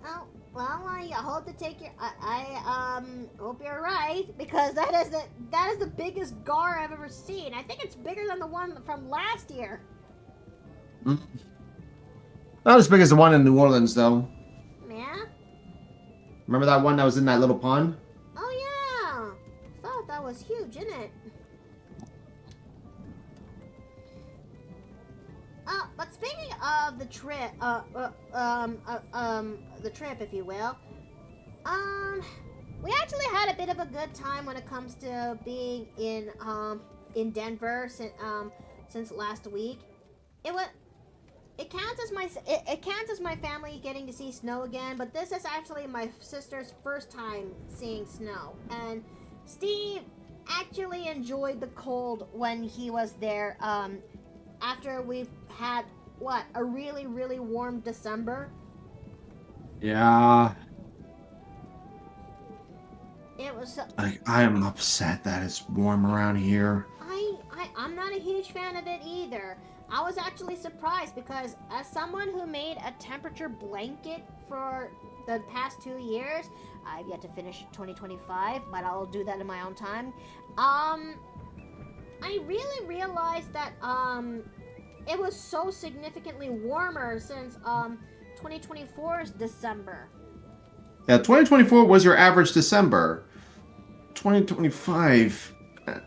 Oh, well, I hope to take your... I hope you're right, because that is the biggest gar I've ever seen. I think it's bigger than the one from last year.
Not as big as the one in New Orleans, though.
Yeah?
Remember that one that was in that little pond?
Oh, yeah. I thought that was huge, isn't it? But speaking of the trip, the trip, if you will, we actually had a bit of a good time when it comes to being in Denver since last week. It counts as my family getting to see snow again, but this is actually my sister's first time seeing snow, and Steve actually enjoyed the cold when he was there. After we've had a really, really warm December.
Yeah.
It was.
I am upset that it's warm around here.
I'm not a huge fan of it either. I was actually surprised because as someone who made a temperature blanket for the past 2 years, I've yet to finish 2025, but I'll do that in my own time. I really realized that it was so significantly warmer since 2024's December.
Yeah, 2024 was your average December. 2025.
And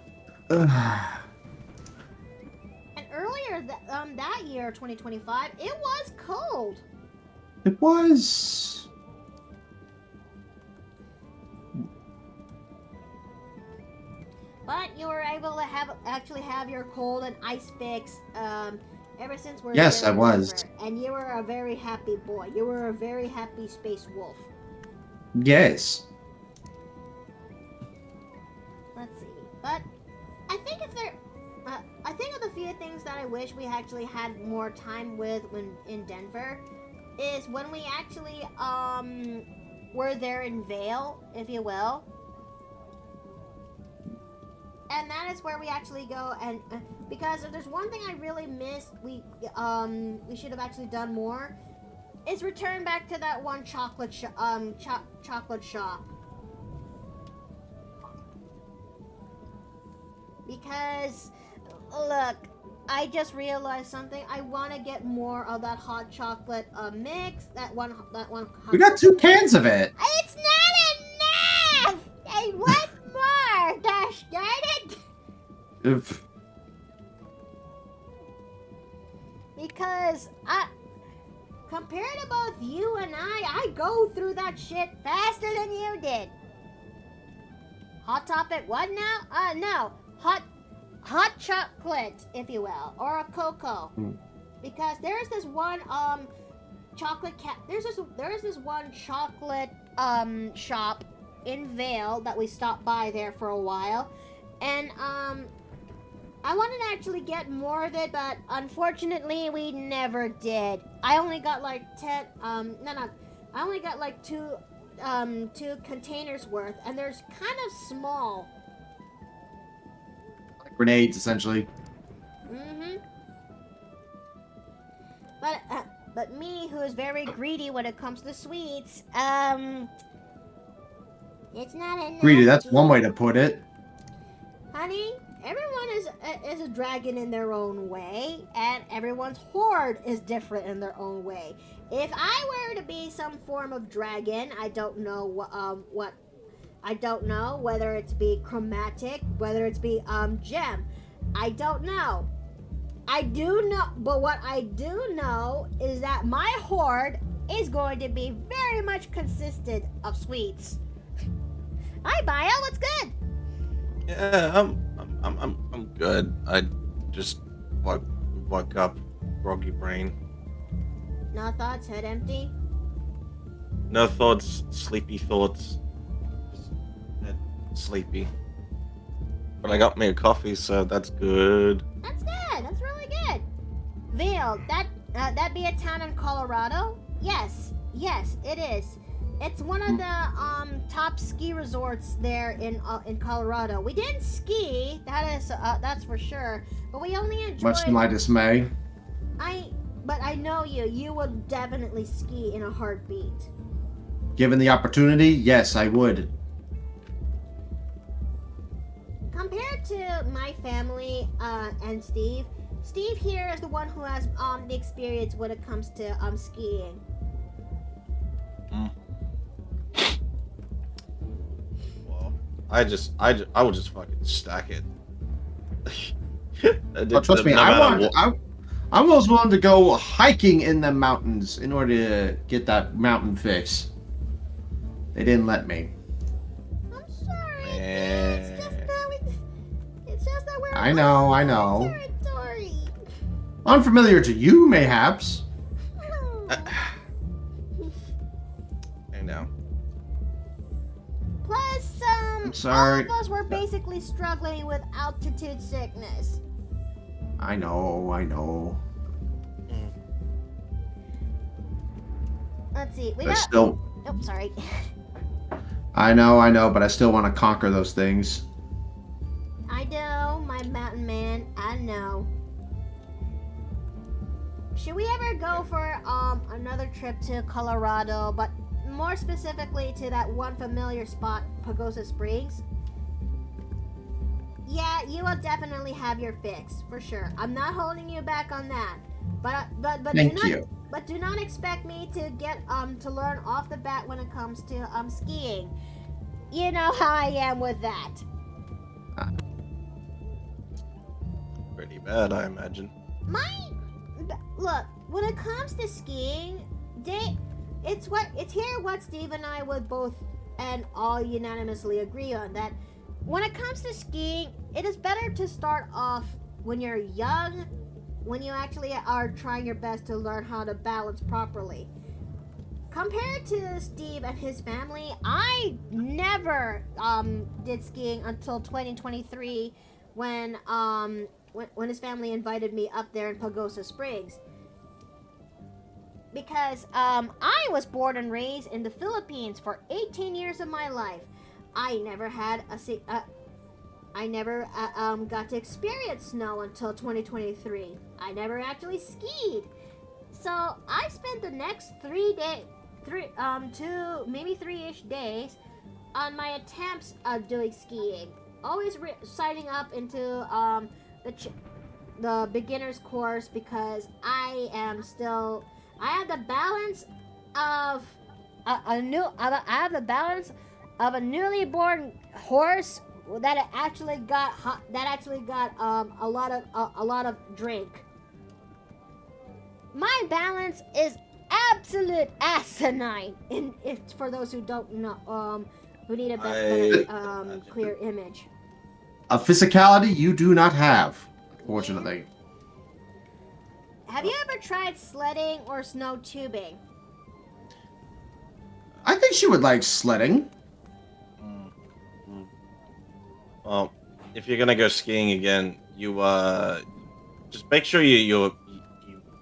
earlier that year, 2025, it was cold.
It was.
But you were able to actually have your cold and ice fix ever since we're
Yes,
there
I
in
was.
Denver. And you were a very happy boy. You were a very happy space wolf.
Yes.
Let's see. But I think I think of the few few things that I wish we actually had more time with when in Denver is when we actually were there in Vale, if you will. And that is where we actually go, and because if there's one thing I really missed, we should have actually done more, is return back to that one chocolate chocolate shop. Because look, I just realized something. I want to get more of that hot chocolate mix. That one. Hot
We got 2 cans of it.
It's not enough. I want more. Gosh darn it.
If
Because compared to both you and I go through that shit faster than you did. Hot topic, what now? No, hot chocolate, if you will, or a cocoa. Because there's this one chocolate there's this one chocolate shop in Vale that we stopped by there for a while, and I wanted to actually get more of it, but unfortunately we never did. I only got like 10 I only got like two containers worth, and they're kind of small.
like grenades, essentially.
But me, who is very greedy when it comes to sweets, it's not enough.
Greedy, that's one way to put it.
Honey, everyone is a dragon in their own way, and everyone's horde is different in their own way. If I were to be some form of dragon, I don't know what I don't know whether it's be chromatic, whether it's be gem. I don't know. I do know, but what I do know is that my horde is going to be very much consistent of sweets. Hi, Bio, what's good?
Yeah, I'm good. I just woke up, groggy brain.
No thoughts, head empty?
No thoughts, sleepy thoughts. Just head sleepy. But I got me a coffee, so that's good.
That's good. That's really good. Vale, that be a town in Colorado? Yes, it is. It's one of the top ski resorts there in Colorado. We didn't ski, that's for sure. But we only enjoyed.
Much to my dismay.
But I know you would definitely ski in a heartbeat.
Given the opportunity, yes, I would.
Compared to my family and Steve here is the one who has the experience when it comes to skiing.
Well, I would just fucking stack it.
But trust me, I was willing to go hiking in the mountains in order to get that mountain fix. They didn't let me.
I'm sorry.
Man.
It's just that we're
I know.
territory.
Unfamiliar to you, mayhaps.
I know.
Plus,
I'm sorry.
all of us were basically struggling with altitude sickness.
I know.
Let's see.
But still,
Oh, sorry.
I know, but I still want to conquer those things.
I know, my mountain man. I know. Should we ever go for another trip to Colorado, but more specifically to that one familiar spot, Pagosa Springs? Yeah, you will definitely have your fix for sure. I'm not holding you back on that. But
Thank you.
But do not expect me to get to learn off the bat when it comes to skiing. You know how I am with that.
Pretty bad, I imagine.
Look, when it comes to skiing, it's here what Steve and I would both and all unanimously agree on, that when it comes to skiing, it is better to start off when you're young, when you actually are trying your best to learn how to balance properly. Compared to Steve and his family, I never did skiing until 2023 when when his family invited me up there in Pagosa Springs. Because I was born and raised in the Philippines for 18 years of my life. I never had I never got to experience snow until 2023. I never actually skied. So I spent the next 3-ish days on my attempts of doing skiing. Always signing up into the beginner's course because I have the balance of I have the balance of a newly born horse that actually got a lot of drink. My balance is absolute asinine. It's for those who don't know, who need a better clear image.
A physicality you do not have, unfortunately.
Have you ever tried sledding or snow tubing?
I think she would like sledding.
Well, if you're gonna go skiing again, you just make sure you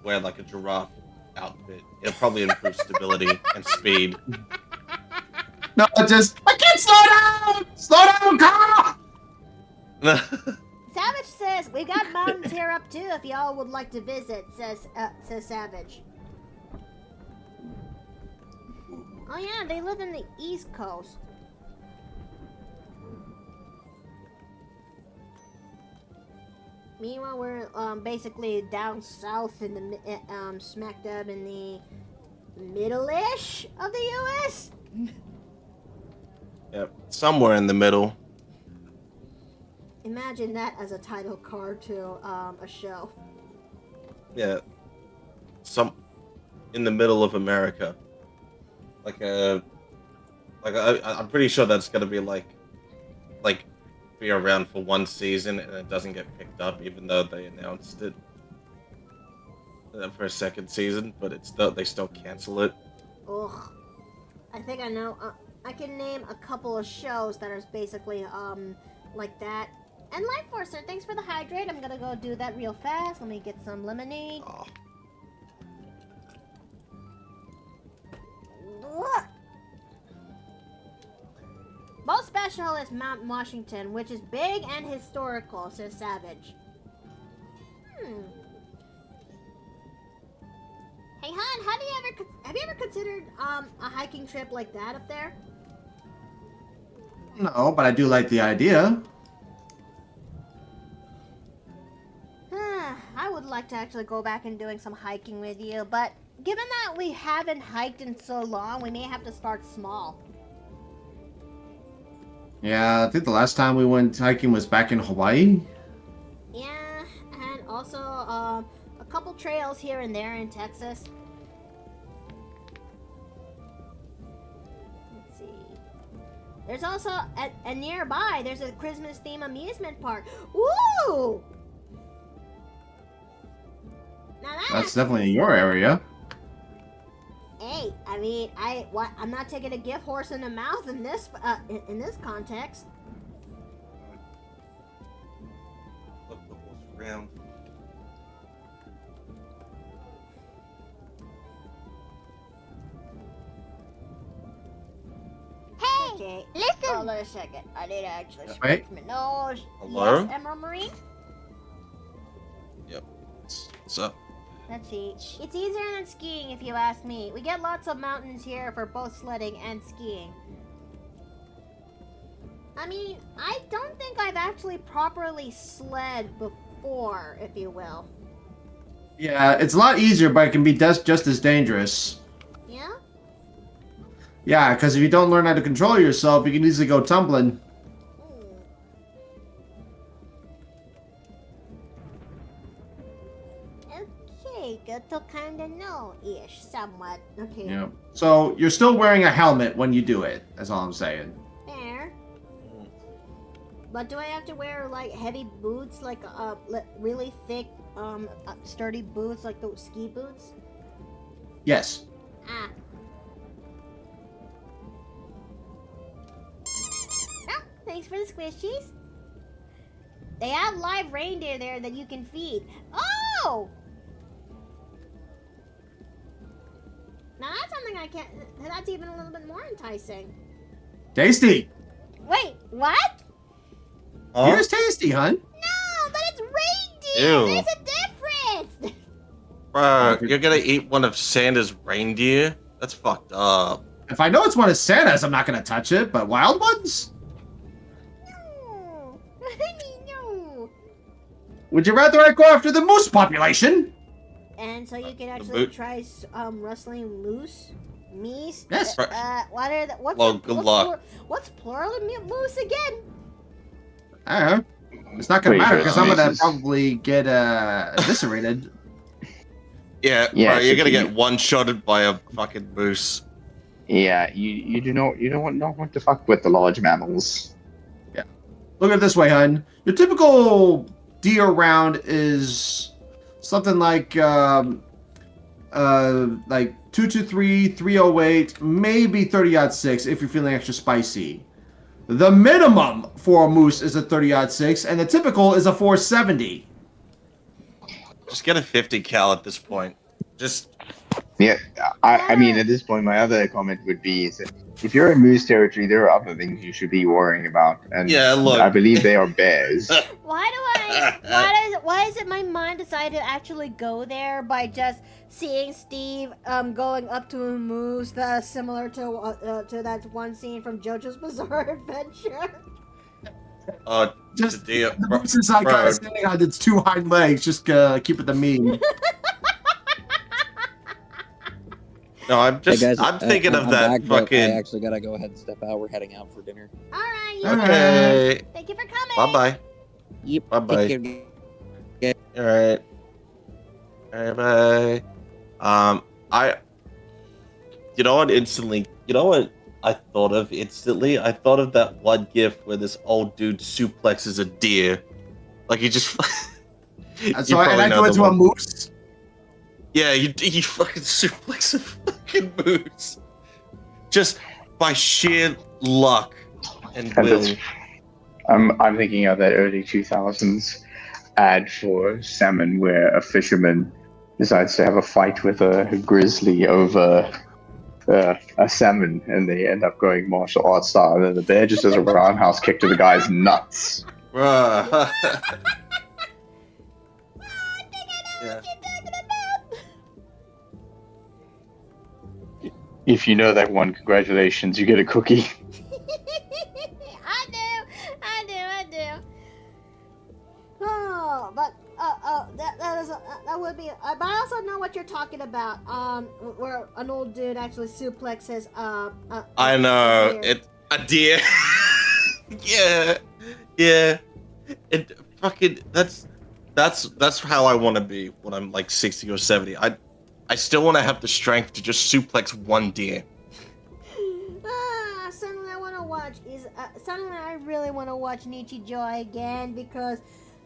wear like a giraffe outfit. It'll probably improve stability and speed.
No, I can't slow down! Slow down, car!
Savage says, we got mountains here up too if y'all would like to visit, says Savage. Oh yeah, they live in the East Coast. Meanwhile, we're basically down south in the smack dab in the middle-ish of the U.S.
Yep, somewhere in the middle.
Imagine that as a title card to a show.
Yeah, in the middle of America. I'm pretty sure that's gonna be like be around for one season and it doesn't get picked up, even though they announced it for a second season, but they still cancel it.
Ugh. I think I know. I can name a couple of shows that are basically like that. And Life Forcer, thanks for the hydrate. I'm gonna go do that real fast. Let me get some lemonade.
Oh.
Most special is Mount Washington, which is big and historical, says Savage. Hey, hon, have you ever considered a hiking trip like that up there?
No, but I do like the idea.
I would like to actually go back and doing some hiking with you, but given that we haven't hiked in so long, we may have to start small.
Yeah, I think the last time we went hiking was back in Hawaii.
Yeah, and also a couple trails here and there in Texas. Let's see. There's also a nearby. There's a Christmas theme amusement park. Woo! Now
That's definitely in your area.
Hey, I mean, I'm not taking a gift horse in the mouth in this context.
Look the horse around.
Hey, okay. Listen. Hold on a second. I need to actually
Wait.
my nose.
Hello?
Yes, Emerald Marine.
Yep. What's up?
Let's see. It's easier than skiing, if you ask me. We get lots of mountains here for both sledding and skiing. I mean, I don't think I've actually properly sled before, if you will.
Yeah, it's a lot easier, but it can be just as dangerous.
Yeah?
Yeah, because if you don't learn how to control yourself, you can easily go tumbling.
Okay, good to kind of know-ish, somewhat. Okay.
Yeah. So you're still wearing a helmet when you do it. That's all I'm saying.
Fair. But do I have to wear like heavy boots, like really thick, sturdy boots, like those ski boots?
Yes.
Ah. Oh, thanks for the squishies. They have live reindeer there that you can feed. Oh! Now that's something I can't. That's even a little bit more enticing.
Tasty.
Wait, what?
Huh?
Here's tasty, hun.
No, but it's reindeer.
Ew.
There's a difference.
Bro, you're gonna eat one of Santa's reindeer? That's fucked up.
If I know it's one of Santa's, I'm not gonna touch it. But wild ones?
No, honey, no.
Would you rather I go after the moose population?
And so you can actually
boot.
try rustling moose. Meese?
Yes.
What are the, what's
Well,
the,
good
what's
luck.
What's plural of moose again?
I don't know. It's not gonna
Wait,
matter
but
because I'm gonna
mooses-
probably get eviscerated.
Yeah,
Yeah,
bro, you're
so
gonna
you-
get one-shotted by a fucking moose.
Yeah, you don't want to fuck with the large mammals.
Look at it this way, hun. Your typical deer round is something like 223, 308, maybe 30-06 if you're feeling extra spicy. The minimum for a moose is a 30-06, and the typical is a 470.
Just get a 50 cal at this point. Just
Yeah, I mean, at this point, my other comment would be is that if you're in moose territory, there are other things you should be worrying about, and
Yeah, look.
I believe they are bears.
Why is it my mind decided to actually go there by just seeing Steve going up to a moose that's similar to that one scene from JoJo's Bizarre Adventure?
Just
the deer,
the
bro,
moose is like
bro.
standing on its two hind legs. Just keep it the meme.
No, I'm just
Hey guys,
I'm thinking of
I'm
that
back, but
fucking.
I actually gotta go ahead and step out. We're heading out for dinner.
All right, you
Okay.
Thank you for coming.
Bye bye.
Yep.
Bye-bye.
Take care.
All right. Bye bye. You know what? Instantly. You know what I thought of instantly? I thought of that one gif where this old dude suplexes a deer. Like he just. You
So and
probably
I
know
do it
the
to a
one.
moose.
Yeah, you fucking suplex a fucking moose. Just by sheer luck and
And
will.
that's- I'm thinking of that early 2000s ad for salmon where a fisherman decides to have a fight with a grizzly over a salmon, and they end up going martial arts style, and then the bear just does a roundhouse kick to the guy's nuts.
Bruh.
I think I know
Yeah.
what you're talking about.
If you know that one, congratulations, you get a cookie.
I do. Oh, but that would be. But I also know what you're talking about. Where an old dude actually suplexes.
I know.
deer.
A deer. Yeah. It fucking that's how I want to be when I'm like 60 or 70. I still want to have the strength to just suplex one deer.
Suddenly I want to watch. Suddenly I really want to watch Nichijou again because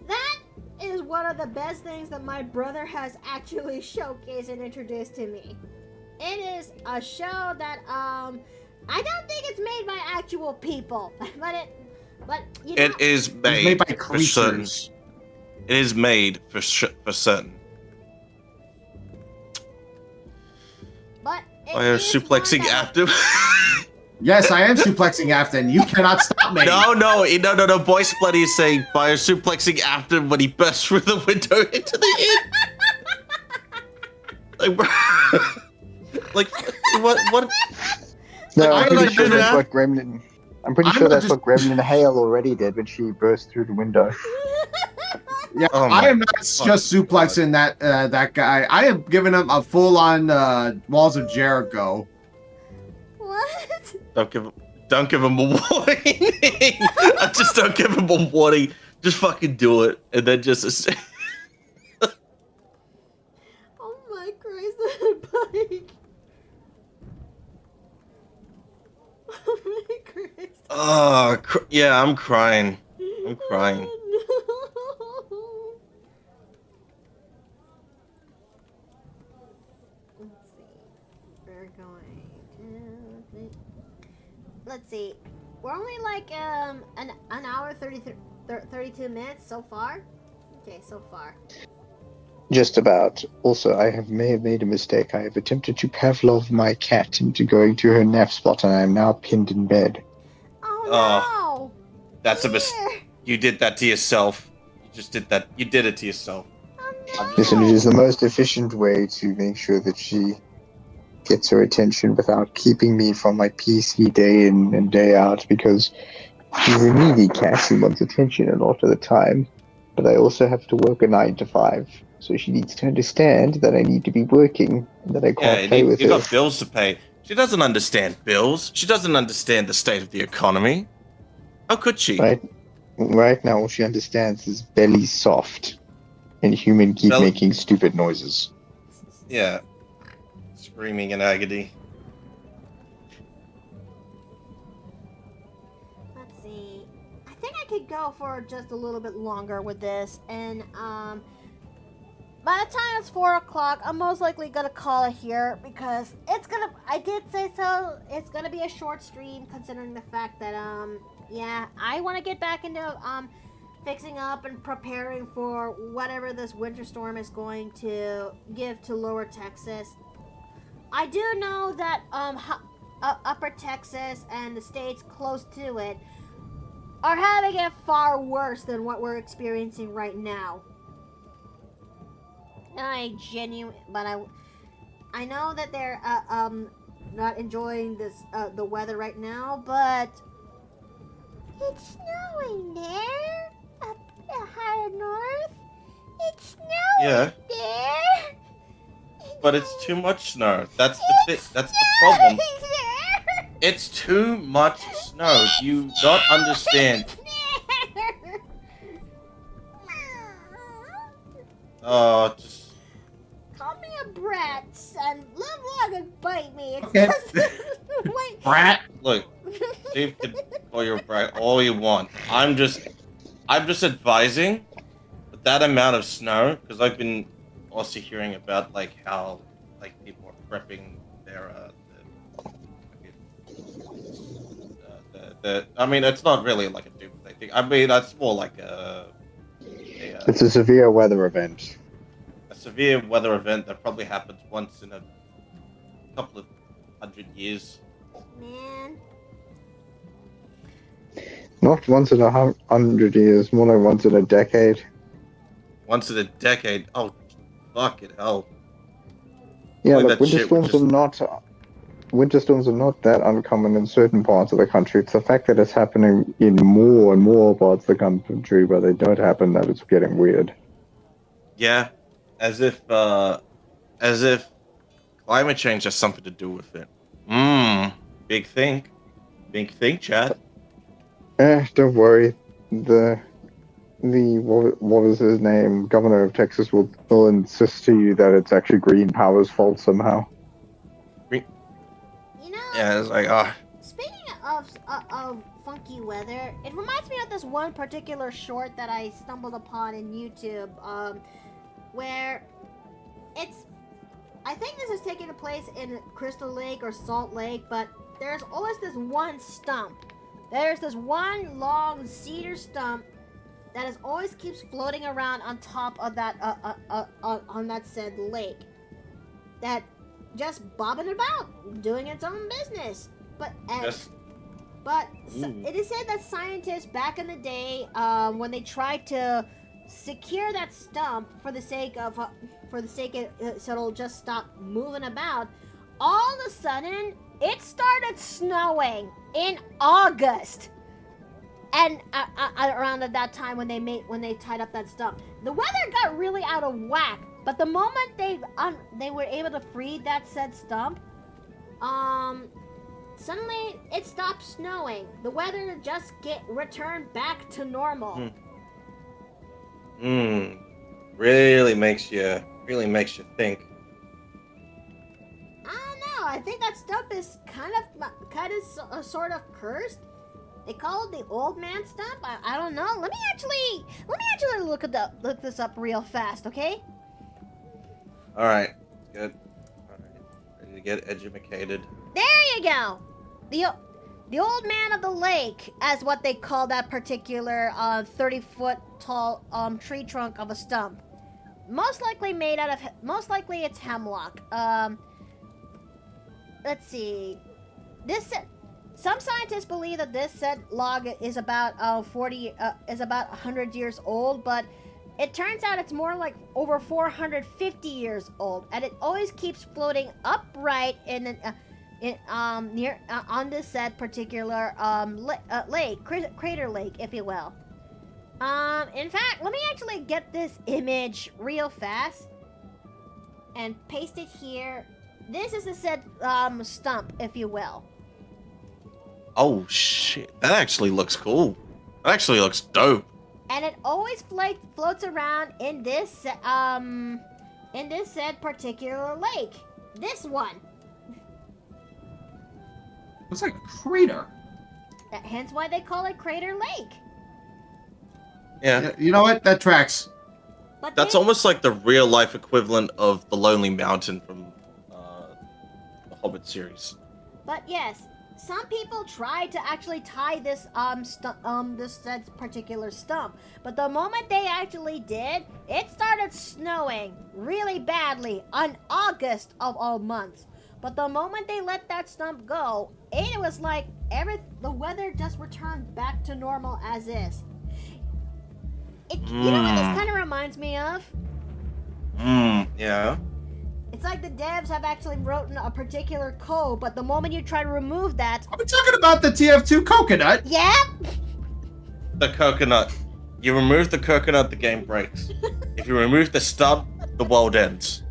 that is one of the best things that my brother has actually showcased and introduced to me. It is a show that I don't think it's made by actual people, but you know,
It is
It's
made,
made by
for certain.
creatures.
It is made for certain.
but it
I am
is
suplexing
one that-
after.
Yes, I am suplexing Afton. You cannot stop me.
No. Boy Splitty is saying by suplexing after when he burst through the window into the inn. Like, bro. Like, what?
No,
Why
I'm
did I
pretty sure
do
that's
that?
what Gremlin. I'm pretty
I'm
sure
gonna
that's
just-
what Gremlin Hale already did when she burst through the window.
Yeah,
Oh my
I am not just suplexing that guy. I am giving him a full-on Walls of Jericho.
What?
Don't give him a warning. I just don't give him a warning. Just fucking do it, and then just.
Oh my Christ, bike. Oh my Christ.
Oh, yeah, I'm crying. I'm crying.
Oh, no. Let's see. We're going to. Let's see. We're only like an hour 33. 32 minutes so far? Okay, so far.
Just about. Also, may have made a mistake. I have attempted to Pavlov my cat into going to her nap spot, and I am now pinned in bed.
Oh,
That's a
no!
mistake. You did that to yourself. You just did that. You did it to yourself.
Oh,
Listen, it
no!
is the most efficient way to make sure that she gets her attention without keeping me from my PC day in and day out, because she's a needy cat who wants attention a lot of the time. But I also have to work a 9 to 5, so she needs to understand that I need to be working and that I
Yeah,
can't play with
you
her.
got bills to pay. She doesn't understand bills. She doesn't understand the state of the economy. How could she?
Right now, all she understands is belly soft, and human keep
Bell-
making stupid noises.
Yeah. Screaming in agony.
Let's see. I think I could go for just a little bit longer with this, and by the time it's 4 o'clock, I'm most likely gonna call it here because I did say so, it's gonna be a short stream considering the fact that, yeah, I want to get back into, fixing up and preparing for whatever this winter storm is going to give to lower Texas. I do know that, upper Texas and the states close to it are having it far worse than what we're experiencing right now. I know that they're not enjoying the weather right now, but it's snowing there up higher north. It's snowing there.
But it's too much snow. That's the problem. It's too much snow. You don't understand. Oh, just
Call me a brat and live long and bite me. It's
Okay.
just wait.
Brat.
look. Steve can call you a brat all you want. I'm just advising that amount of snow, because I've been also hearing about like how like people are prepping their I mean, it's not really like a doomsday thing. I mean, that's more like
It's a severe weather event.
a severe weather event that probably happens once in a couple of 100 years.
Man.
Not once in 100 years, more like once in a decade.
Once in a decade. Oh, fucking hell.
Yeah,
Only
look,
that shit would
winter storms are not that uncommon in certain parts of the country. It's the fact that it's happening in more and more parts of the country where they don't happen that it's getting weird.
Yeah, as if climate change has something to do with it. Big think, chat.
Don't worry. The what was his name? Governor of Texas will insist to you that it's actually Green Power's fault somehow.
You know,
Yeah, it's like
speaking of funky weather, it reminds me of this one particular short that I stumbled upon in YouTube, where I think this is taking place in Crystal Lake or Salt Lake, but there's always this one stump. There's this one long cedar stump that always keeps floating around on top of that on that said lake. That just bobbing about, doing its own business. But it is said that scientists back in the day, when they tried to secure that stump so it'll just stop moving about, all of a sudden it started snowing in August. And around at that time when they tied up that stump, the weather got really out of whack. But the moment they were able to free that said stump, suddenly it stopped snowing. The weather just returned back to normal.
Really makes you think.
I don't know. I think that stump is kind of sort of cursed. They call it the old man stump. I don't know. Let me actually look this up real fast, okay?
All right, good. All right, ready to get educated.
There you go. The old man of the lake, as what they call that particular 30-foot tall tree trunk of a stump. Most likely it's hemlock. Let's see. Some scientists believe that this said log is about 100 years old, but it turns out it's more like over 450 years old, and it always keeps floating upright on this said particular lake, crater lake, if you will. In fact, let me actually get this image real fast and paste it here. This is the said stump, if you will.
Oh shit, that actually looks cool. That actually looks dope.
And it always floats around in this said particular lake. This one.
Looks like a crater.
Hence why they call it Crater Lake.
Yeah.
You know what? That tracks.
But
That's almost like the real life equivalent of the Lonely Mountain from the Hobbit series.
But yes, some people tried to actually tie this this said particular stump, but the moment they actually did, it started snowing really badly on August of all months. But the moment they let that stump go, it was like the weather just returned back to normal as is. You know what this kind of reminds me of?
Yeah.
It's like the devs have actually written a particular code, but the moment you try to remove that...
Are we talking about the TF2 coconut?
Yep!
The coconut. You remove the coconut, the game breaks. If you remove the stub, the world ends.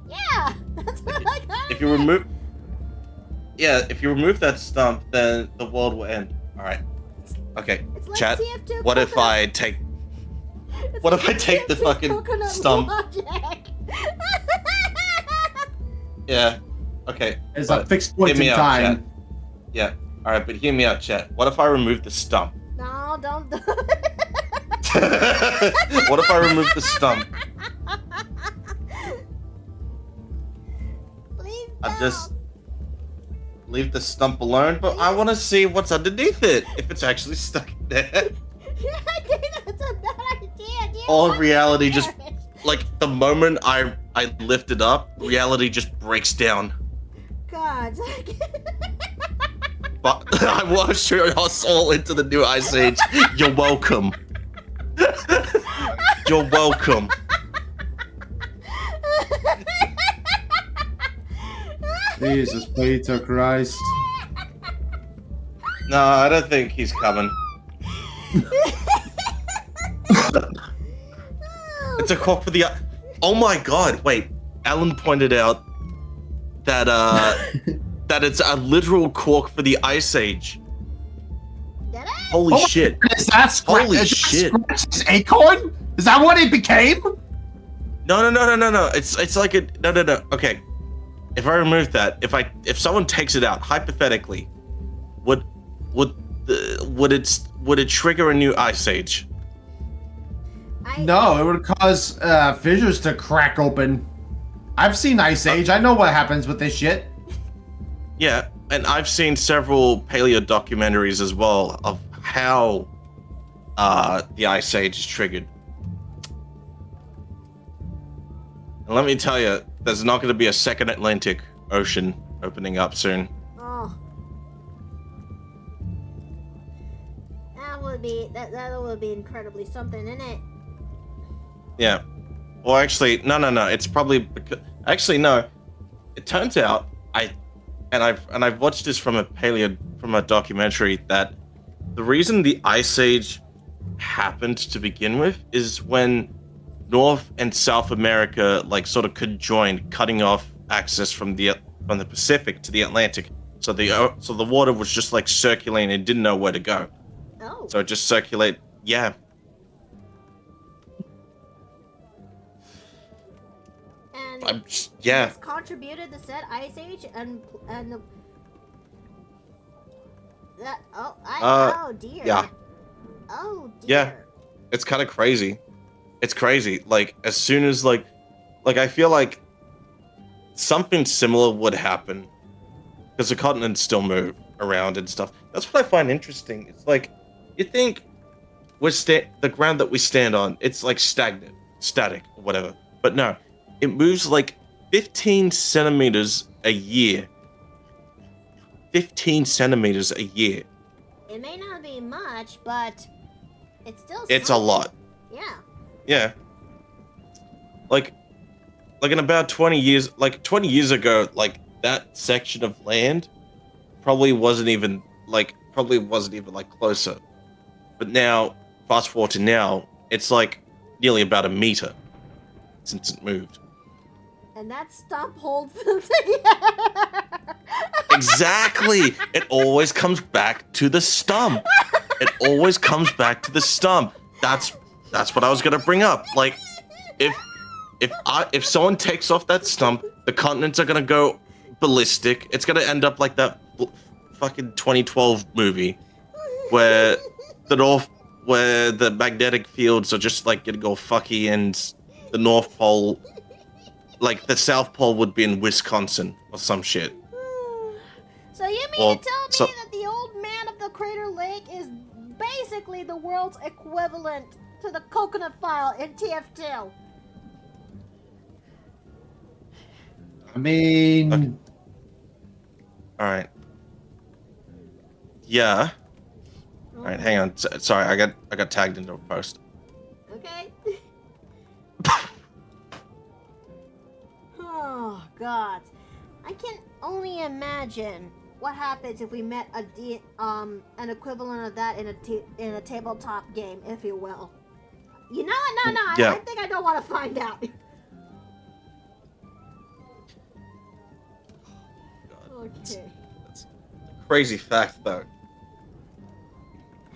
Yeah! That's what I got.
If you remove... Yeah, if you remove that stump, then the world will end. Alright. Okay,
It's like
chat,
TF2
what if
coconut.
I take...
It's
What
like
if I take the
TF2
fucking
coconut
stump?
logic.
Yeah, okay.
It's
but
a fixed point
hear me
in
out,
time.
chat. Yeah, alright, but hear me out, chat. What if I remove the stump?
No, don't do
What if I remove the stump?
Please
I
don't.
just leave the stump alone, but I want to see what's underneath it. If it's actually stuck in there.
Yeah, I think that's a bad idea. Do you
All
want
reality
to
just,
perish?
like, the moment I lift it up, reality just breaks down.
God.
But I watched us all into the new Ice Age. You're welcome. You're welcome.
Jesus, Peter Christ.
No, I don't think he's coming. It's a cork for the... Oh my god, wait. Alan pointed out that, that it's a literal cork for the Ice Age.
Did it?
Holy shit.
Is that
Holy shit.
Scratch's acorn? Is that what it became?
No. It's like a... No. Okay. If I remove that, if someone takes it out, hypothetically, would it trigger a new Ice Age?
No, it would cause fissures to crack open. I've seen Ice Age. I know what happens with this shit.
Yeah, and I've seen several paleo documentaries as well of how the Ice Age is triggered. And let me tell you, there's not going to be a second Atlantic Ocean opening up soon.
Oh. That would be incredibly something, isn't it?
Yeah. Well, actually, no. It's probably because... Actually, no. It turns out I've watched this from a documentary that the reason the Ice Age happened to begin with is when North and South America like sort of conjoined, cutting off access from the Pacific to the Atlantic. So the water was just like circulating and didn't know where to go.
Oh.
So it just circulate. Yeah.
And
yeah.
This contributed the said Ice Age and the that oh dear.
Yeah.
Oh dear.
Yeah. It's kind of crazy. It's crazy. Like as soon as like I feel like something similar would happen because the continents still move. around and stuff. That's what I find interesting. It's like you think the ground that we stand on, it's like stagnant, static, or whatever. But no, it moves like 15 centimeters a year. 15 centimeters a year.
It may not be much, but it's still
It's a
something.
lot.
Yeah.
Yeah. Like in about 20 years, like 20 years ago, like that section of land probably wasn't even like closer. But now, fast forward to now, it's like nearly about a meter since it moved.
And that stump holds them together.
Exactly. It always comes back to the stump. It always comes back to the stump. That's what I was gonna bring up. Like, if someone takes off that stump, the continents are gonna go ballistic. It's gonna end up like that fucking 2012 movie where the magnetic fields are just like gonna go fucky, and the North Pole, like the South Pole, would be in Wisconsin or some shit.
So you mean to tell me that the old man of the Crater Lake is basically the world's equivalent to the coconut file in TF2?
I mean,
Okay. All right. Yeah. All right, hang on. Sorry, I got tagged into a post.
Okay. Oh God, I can only imagine what happens if we met an equivalent of that in a tabletop game, if you will. You know what? No,
Yeah.
I think I don't want to find out. Okay.
That's a crazy fact, though.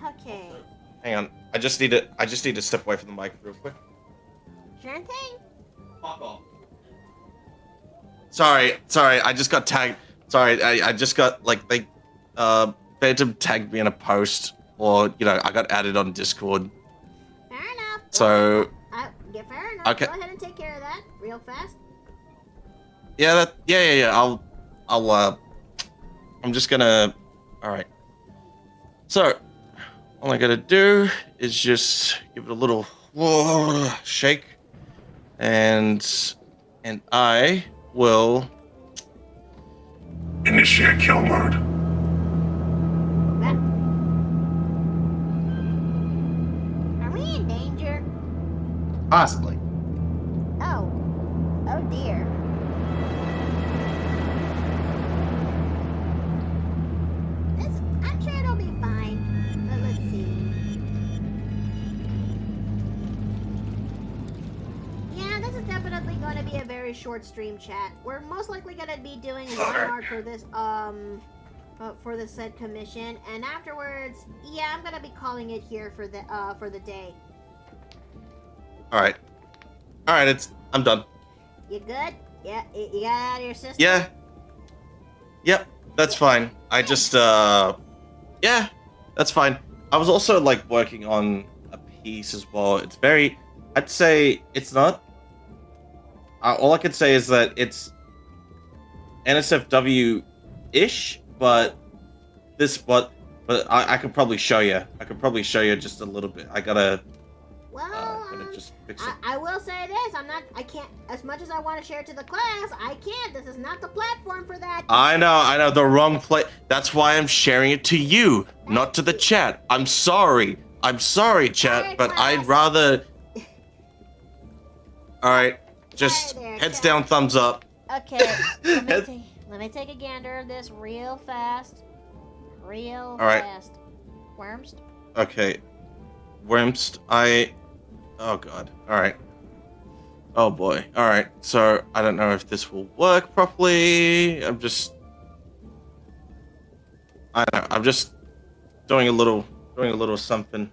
Okay.
Hang on. I just need to step away from the mic real quick.
Sure thing.
Fuck off. Sorry. I just got tagged. Sorry, I just got like they Phantom tagged me in a post, or I got added on Discord.
Fair enough.
So.
Yeah, fair enough.
Okay.
Go ahead and take care of that real fast.
Yeah. Yeah. I'm just gonna. All right. So, all I gotta do is just give it a little shake, and I will initiate kill mode.
Are we in danger?
possibly.
Oh. Oh dear. I'm sure it'll be fine. But let's see. Yeah, this is definitely going to be a very short stream chat. We're most likely going to be doing one art for this said commission, and afterwards, yeah, I'm going to be calling it here for the day.
All right. I'm done.
You good? Yeah, you got it out of your system?
Yeah. Yep, that's fine. I just, yeah, that's fine. I was also, like, working on a piece as well. It's very, I'd say it's not, all I could say is that it's NSFW-ish, but I could probably show you. I could probably show you just a little bit. I gotta just fix it.
I will say this, I can't, as much as I want to share it to the class, I can't. This is not the platform for that.
I know, the wrong play. That's why I'm sharing it to you, not to the chat. I'm sorry, chat,
Alright,
but
class.
I'd rather... Alright, just
Hi there,
heads
chat.
down, thumbs up.
Okay, let me take a gander of this real fast.
Alright.
Fast. Worms?
Okay, Wormst, oh god, alright. Oh boy, alright, so I don't know if this will work properly. I'm just doing a little something.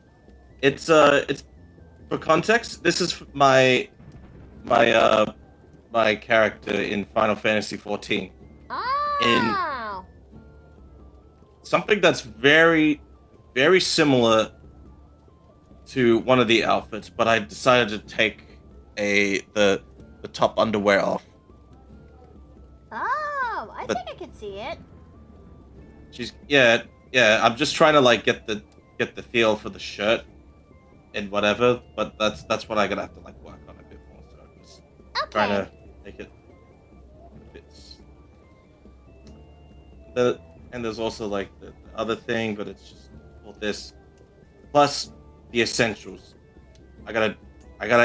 It's for context, this is my character in Final Fantasy XIV.
Oh!
Something that's very, very similar to one of the outfits, but I decided to take the top underwear off.
Oh, I
But-
think I can see it.
She's yeah. I'm just trying to like get the feel for the shirt and whatever, but that's what I'm gonna have to like work on a bit more. So I'm just trying
Okay.
to make it fits. And there's also like the other thing, but it's just all this plus the essentials. I gotta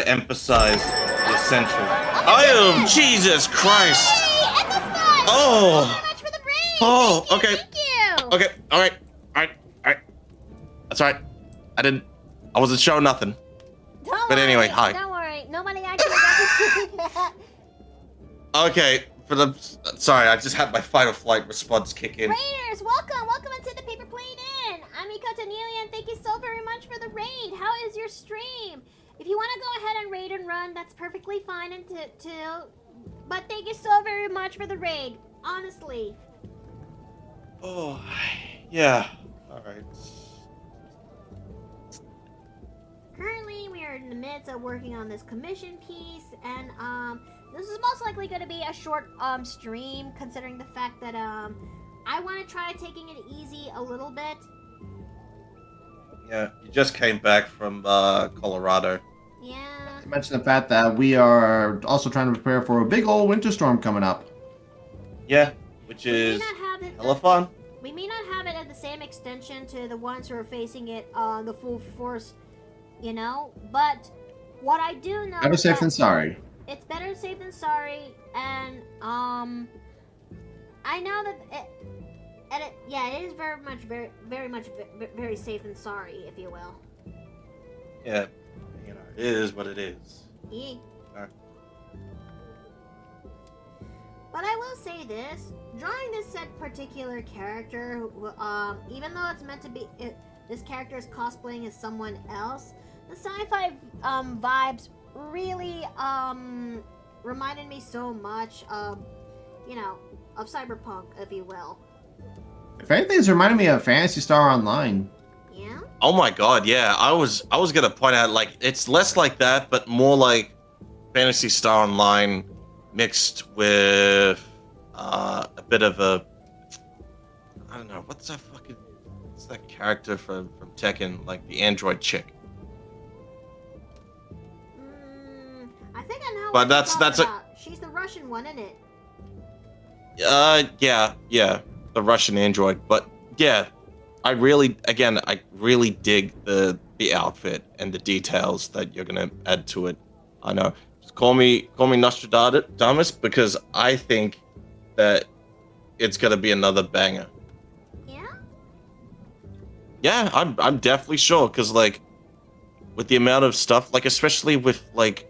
emphasize the essentials. Oh, Jesus Christ!
Hey, Echo Spot!
Oh.
Thank you so much for the brain!
Oh,
Thank you,
okay.
Thank you!
Okay, all right. That's all right. I wasn't showing nothing.
Don't
But anyway,
worry,
hi.
Don't worry. Nobody actually got to see that.
Okay, sorry, I just had my fight or flight response kick in.
Raiders, welcome! Welcome into the Paper Plane Inn! I'm Iko Tanelia, and thank you so very much for the raid! How is your stream? If you want to go ahead and raid and run, that's perfectly fine and too. But thank you so very much for the raid, honestly.
Oh, yeah. All right.
Currently, we are in the midst of working on this commission piece, and this is most likely going to be a short stream, considering the fact that I want to try taking it easy a little bit.
Yeah, you just came back from Colorado.
Yeah.
To mention the fact that we are also trying to prepare for a big old winter storm coming up.
Yeah, which
We may
is
not have it.
hella fun.
We may not have it at the same extension to the ones who are facing it the full force, you know. But what I do know
Better
is
safe
that
than sorry.
it's better safe than sorry, and I know that it is very safe than sorry, if you will.
Yeah, you know, it is what it is.
Yeah.
Alright.
But I will say this: drawing this said particular character, even though it's meant to be, this character is cosplaying as someone else. The sci-fi vibes really reminded me so much of, of cyberpunk, if you will.
If anything, it's reminding me of Phantasy Star Online.
Yeah.
Oh my god, yeah. I was gonna point out like it's less like that, but more like Phantasy Star Online mixed with a bit of a I don't know, what's that character from Tekken, like the android chick.
I think I know.
But
what
that's
you're talking
a
about. She's the Russian one, isn't it?
yeah, the Russian android. But yeah, I really dig the outfit and the details that you're gonna add to it. I know. Just call me Nostradamus because I think that it's gonna be another banger.
Yeah.
Yeah, I'm definitely sure because like with the amount of stuff, like especially with like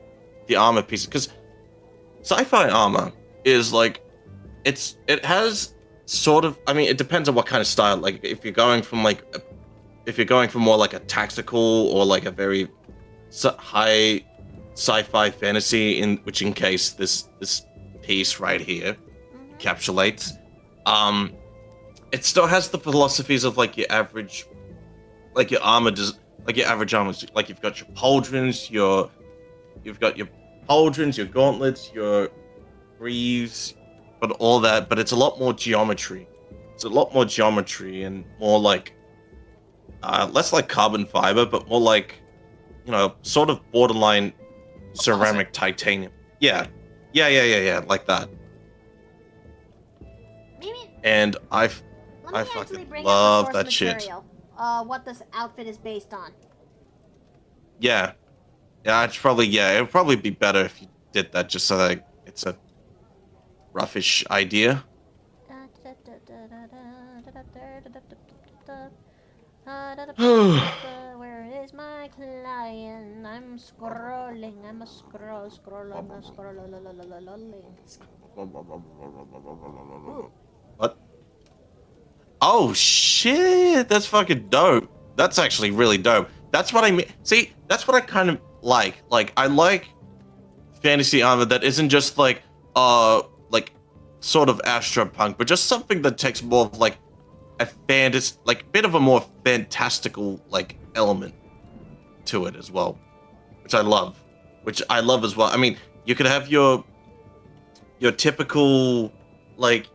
the armor pieces, because sci-fi armor is like it has sort of, I mean, it depends on what kind of style. Like if you're going from more like a tactical or like a very high sci-fi fantasy, in case this piece right here encapsulates, it still has the philosophies of like your average, like your armor like your average armor. Like you've got your pauldrons, your gauntlets, your greaves, but all that. But it's a lot more geometry. It's a lot more geometry and more like less like carbon fiber, but more like, sort of borderline ceramic titanium. Yeah, like that.
Maybe.
And I
Let me actually
fucking
bring
love
up the source
that shit.
material. What this outfit is based on.
Yeah, it'd probably be better if you did that, just so that it's a roughish idea.
Where is my client? I'm scrolling. I'm a scrolling.
What? Oh shit! That's fucking dope. That's actually really dope. That's what I mean. See, that's what I kind of like. Like, I like fantasy armor that isn't just like sort of astropunk, but just something that takes more of like a fantasy, like a bit of a more fantastical like element to it as well, which I love as well. I mean, you could have your typical, like,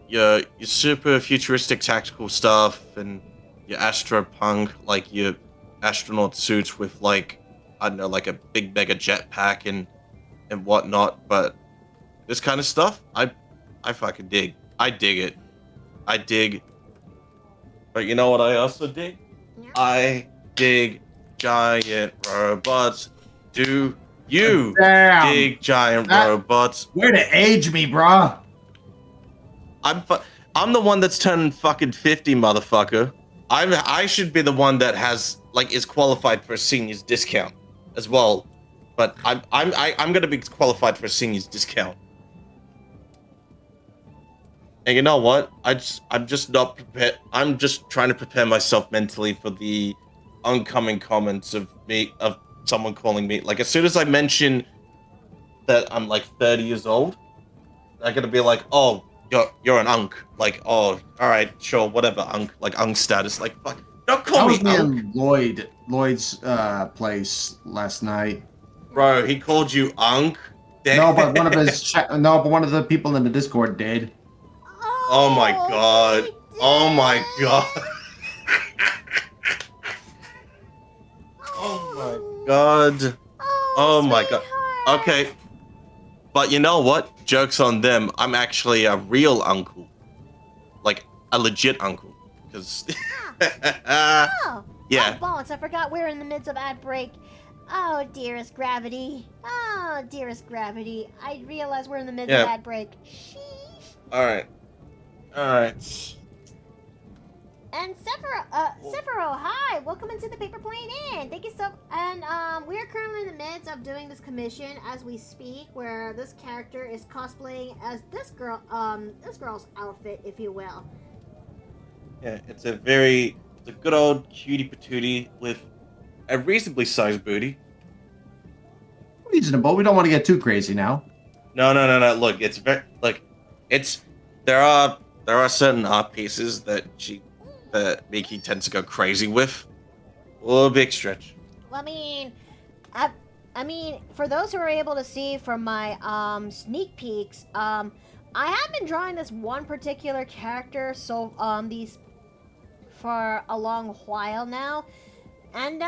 your super futuristic tactical stuff and your astropunk, like your astronaut suits with like, I don't know, like a big mega jetpack and whatnot. But this kind of stuff, I fucking dig. I dig it. I dig. But you know what I also dig?
Yeah.
I dig giant robots. Do you
Damn.
dig giant
That-
robots?
Way to age me, bruh.
I'm the one that's turning fucking 50, motherfucker. I should be the one that has like is qualified for a seniors discount as well. But I'm gonna be qualified for a seniors discount. And you know what? I'm just not prepared. I'm just trying to prepare myself mentally for the oncoming comments of someone calling me. Like as soon as I mention that I'm like 30 years old, they're gonna be like, "Oh, you're an unk." Like, "Oh, all right, sure, whatever, unk." Like unk status. Like, fuck, don't call
I
me
was me
unk,
in Lloyd's place last night.
bro. He called you unk.
No, but one of his one of the people in the Discord did.
Oh my god.
he
Oh my
did.
god. Oh my god. Oh my god.
sweetheart.
Okay. But you know what? Joke's on them. I'm actually a real uncle. Like, a legit uncle. Because...
Oh.
yeah.
Oh, balls, I forgot we're in the midst of ad break. Oh, dearest gravity. Oh, dearest gravity. I realize we're in the midst of
Yeah.
ad break. Sheesh.
Alright. Alright.
And Sephiroth, hi! Welcome into the Paper Plane Inn. Thank you so. And we are currently in the midst of doing this commission as we speak, where this character is cosplaying as this girl's outfit, if you will.
Yeah, it's a good old cutie patootie with a reasonably sized booty.
Reasonable. We don't want to get too crazy now.
No. Look, it's there are certain art pieces that Miki tends to go crazy with. A big stretch.
Well, I mean, for those who are able to see from my sneak peeks, I have been drawing this one particular character for a long while now, and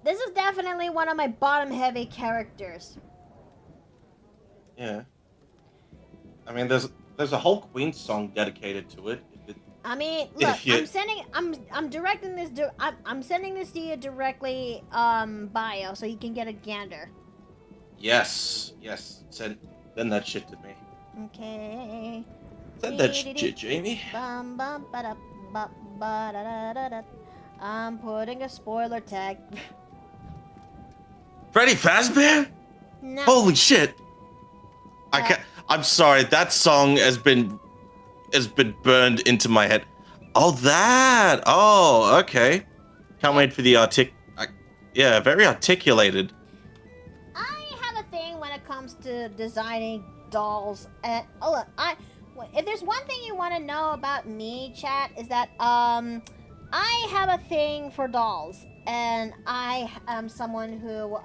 this is definitely one of my bottom-heavy characters.
Yeah. I mean, there's a whole Queen song dedicated to it.
I mean, look,
If
I'm directing this. I'm sending this to you directly, bio, so you can get a gander.
Yes. Send that shit to me.
Okay.
Send that shit, Jamie.
Bum, bum, ba-da, ba, ba-da-da-da-da. I'm putting a spoiler tag.
Freddy Fazbear?
No.
Holy shit! I'm sorry. That song has been burned into my head. Oh, that. Oh, okay. Can't wait for the yeah, very articulated.
I have a thing when it comes to designing dolls. And look, if there's one thing you want to know about me, chat, is that I have a thing for dolls, and I am someone who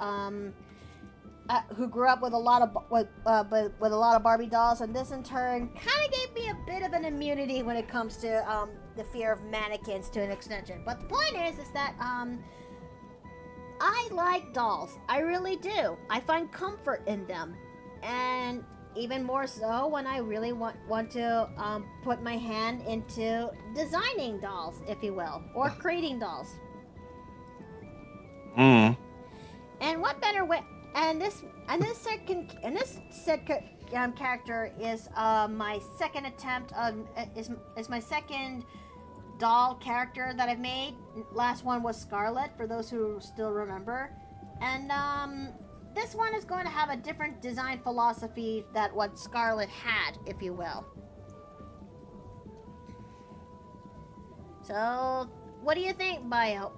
grew up with a lot of with a lot of Barbie dolls, and this in turn kind of gave me a bit of an immunity when it comes to the fear of mannequins to an extension. But the point is that I like dolls. I really do. I find comfort in them, and even more so when I really want to put my hand into designing dolls, if you will, or creating dolls.
Hmm.
And what better way? And this character is my second attempt is my second doll character that I've made. Last one was Scarlet, for those who still remember, and this one is going to have a different design philosophy that what Scarlet had, if you will. So, what do you think, Bio?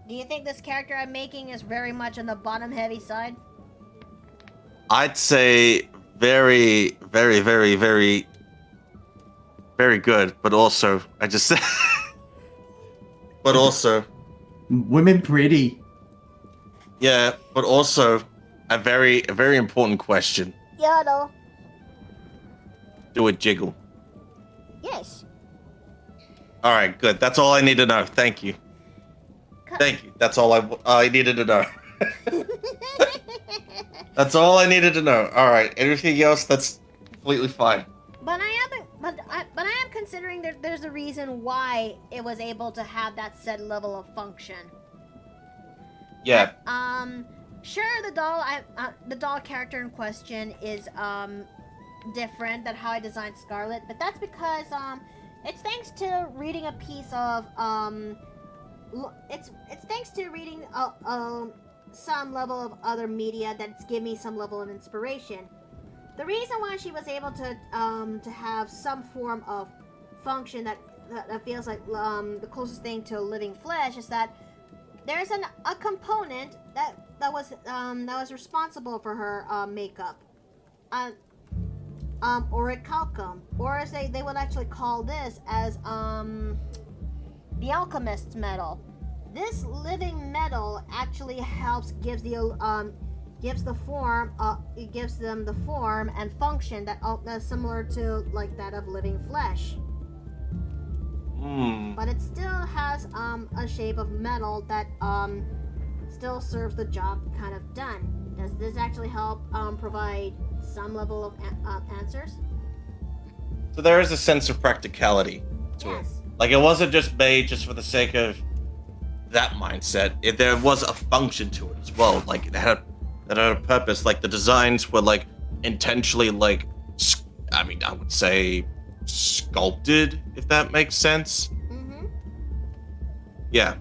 Do you think this character I'm making is very much on the bottom-heavy side?
I'd say very, very, very, very, very good, but also but also,
Women pretty.
yeah, but also a very important question.
Yeah, no.
do it jiggle?
Yes.
All right, good. That's all I need to know. Thank you. Thank you. That's all I needed to know. That's all I needed to know. All right. Anything else? That's completely fine.
But I am considering there's a reason why it was able to have that said level of function.
Yeah.
Sure, the doll character in question is different than how I designed Scarlet, but that's because it's thanks to reading a piece of it's thanks to reading some level of other media that's given me some level of inspiration. The reason why she was able to have some form of function that feels like the closest thing to living flesh is that there's a component that was responsible for her makeup, orichalcum, or as they would actually call this as the alchemist's metal. This living metal actually gives the form, it gives them the form and function that's similar to like that of living flesh. But it still has a shape of metal that still serves the job kind of done. Does this actually help provide some level of answers?
So there is a sense of practicality to it. Like, it wasn't just made just for the sake of that mindset. There was a function to it as well. Like, it had a purpose. Like, the designs were, like, intentionally, like, I would say sculpted, if that makes sense. Yeah.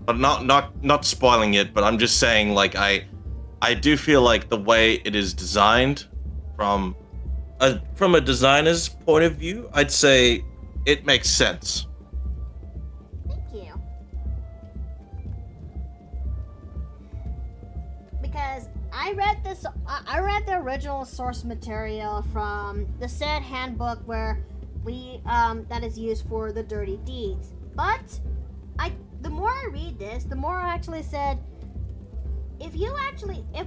But not spoiling it, but I'm just saying, like, I do feel like the way it is designed from a designer's point of view, I'd say it makes sense.
Thank you. Because I read the original source material from the said handbook where that is used for the dirty deeds. But the more I read this, the more I actually said, if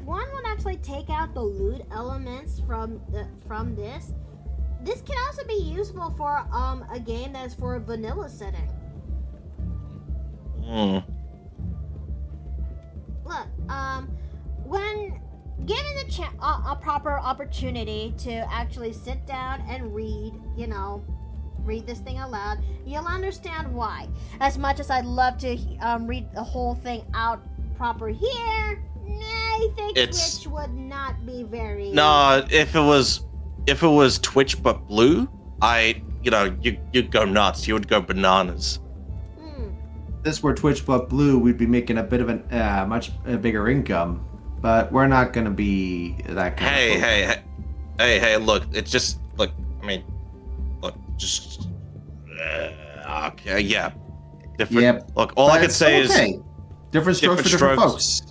one would actually take out the lewd elements from this can also be useful for a game that's for a vanilla setting. Look, when given a proper opportunity to actually sit down and read this thing aloud, you'll understand why. As much as I'd love to read the whole thing out proper here, I think Twitch would not be very...
No, if it was Twitch but blue, you'd go nuts. You would go bananas.
If this were Twitch but blue, we'd be making a bit of a much bigger income. But we're not going to be that kind of...
Hey, look, it's just, okay, yeah. Different.
Yep.
Look, all I can say is
different strokes for different folks.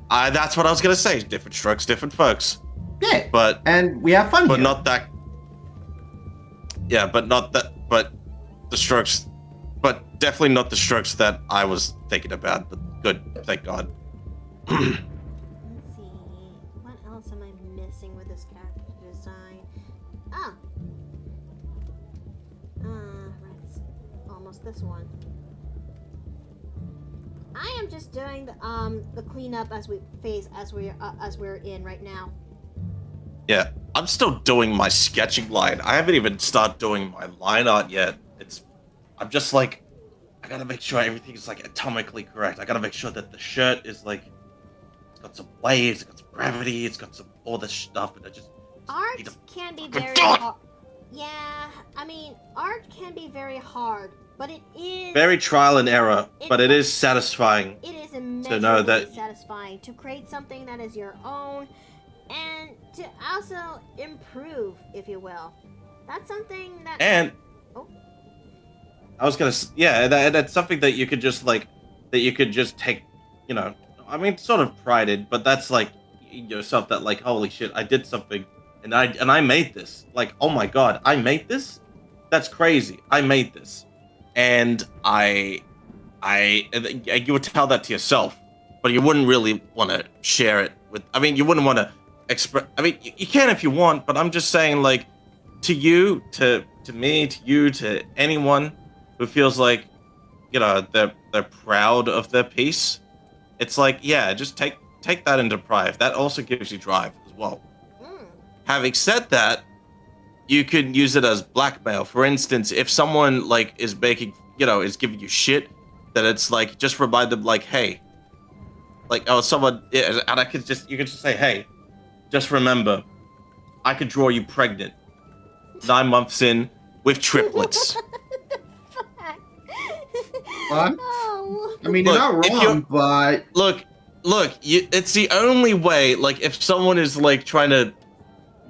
That's what I was gonna say. Different strokes, different folks.
Yeah.
And
we have fun.
But
here.
not that. Yeah, but not that. But the strokes. But definitely not the strokes that I was thinking about. But good, thank God.
Let's see. What else am I missing with this character design? Oh. Right. Almost this one. I am just doing the cleanup as we're in right now.
Yeah, I'm still doing my sketching line. I haven't even started doing my line art yet. I'm just like, I gotta make sure everything's like atomically correct. I gotta make sure that the shirt is like, it's got some waves, it's got some gravity, it's got all this stuff, and
art can be very hard. Yeah, art can be very hard, but it is
very trial and error. But it is satisfying.
It is immeasurably
to know that
satisfying to create something that is your own, and to also improve, if you will. That's something that.
And I was gonna, that's something that you could just take, sort of pride in, but that's like yourself that like, holy shit, I did something, and I made this. Like, oh my god, I made this? That's crazy. I made this. And you would tell that to yourself, but you wouldn't really want to share it with, you wouldn't want to express, you can if you want, but I'm just saying, like, to you, to me, to you, to anyone who feels like, they're proud of their piece, it's like, yeah, just take that into drive. That also gives you drive as well. Having said that, you can use it as blackmail. For instance, if someone like is making, is giving you shit, then it's like, just remind them like, hey, like, oh, someone, yeah, and you could just say, hey, just remember, I could draw you pregnant 9 months in with triplets.
What?
Oh.
I mean, you're not wrong, but
Look, it's the only way, like, if someone is, like, trying to,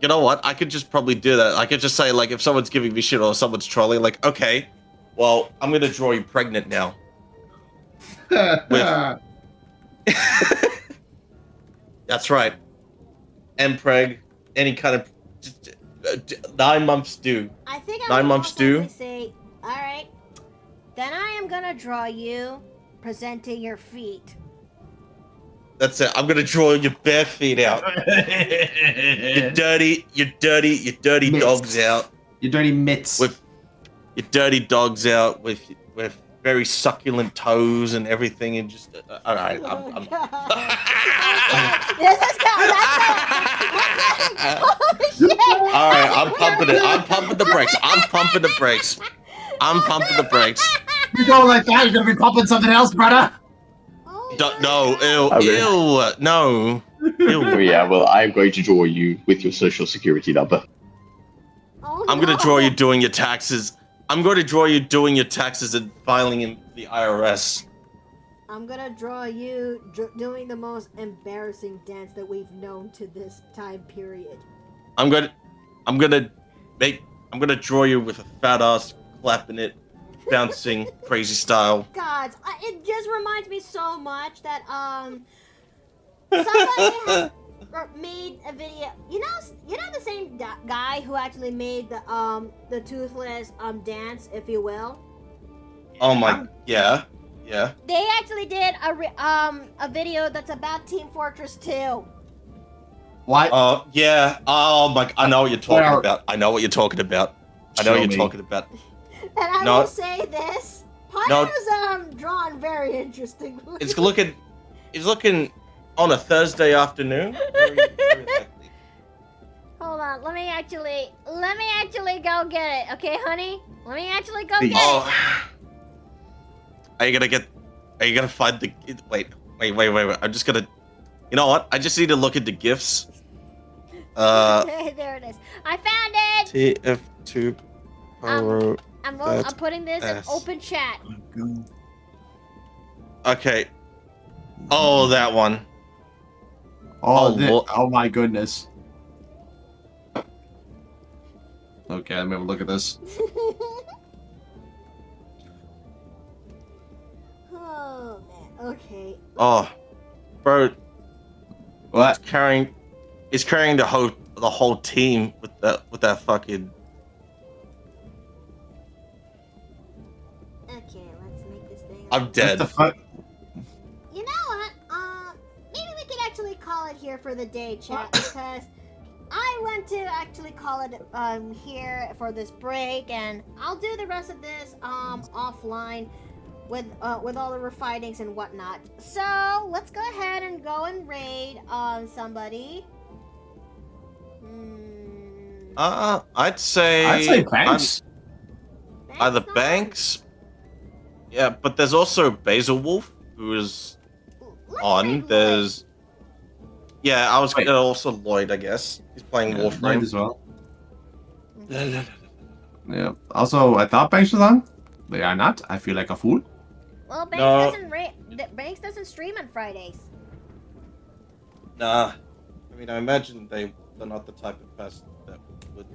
you know what, I could just probably do that. I could just say, like, if someone's giving me shit or someone's trolling, like, okay, well, I'm gonna draw you pregnant now. That's right. Mpreg, any kind of 9 months due.
I think
9 months due.
Say, all right, then I am gonna draw you presenting your feet.
That's it. I'm gonna draw your bare feet out. You dirty
Mitts.
dogs out.
Your dirty mitts.
With your dirty dogs out with very succulent toes and everything, and just all right. I'm
This is good. Holy shit!
all right. I'm pumping it. I'm pumping the brakes. I'm pumping the brakes.
You going like that? You're gonna be pumping something else, brother.
No, no.
Oh, yeah, well, I'm going to draw you with your social security number.
Oh,
I'm gonna draw you doing your taxes. I'm going to draw you doing your taxes and filing in the IRS.
I'm gonna draw you doing the most embarrassing dance that we've known to this time period.
I'm gonna draw you with a fat ass clapping it, bouncing crazy style.
God, it just reminds me so much that somebody has made a video. You know the same guy who actually made the toothless dance, if you will.
Oh my, yeah.
They actually did a video that's about Team Fortress 2.
What?
Yeah. Oh my, I know what you're talking
Where?
about. I know what you're talking about.
And
I
No.
will say this: Pyro's drawn very interestingly.
It's looking on a Thursday afternoon. Very likely.
Hold on, let me actually go get it, okay, honey? Let me actually go get it.
Oh. Are you gonna find the? Wait. I'm just gonna. You know what? I just need to look at the gifts.
There it is. I found it.
TF2 Pyro.
I'm putting this in open chat.
Okay. Oh, that one.
Oh my goodness. Okay, let me have a look at this.
Oh man. Okay.
Oh, bro.
What?
He's carrying the whole team with that fucking.
Okay, let's make this thing.
I'm dead.
What the fuck?
You know what? Maybe we could actually call it here for the day, chat, because I want to actually call it here for this break, and I'll do the rest of this offline with all the refightings and whatnot. So let's go ahead and go and raid somebody.
I'd say
Banks.
Either Banks. Yeah, but there's also Basilwolf, who is on. There's. Yeah, I was gonna also Lloyd, I guess. He's playing Warframe
Lloyd as well. Yeah. Also, I thought Banks was on. They are not. I feel like a fool.
Well, Banks doesn't stream on Fridays.
Nah, I mean, I imagine they're not the type of person that would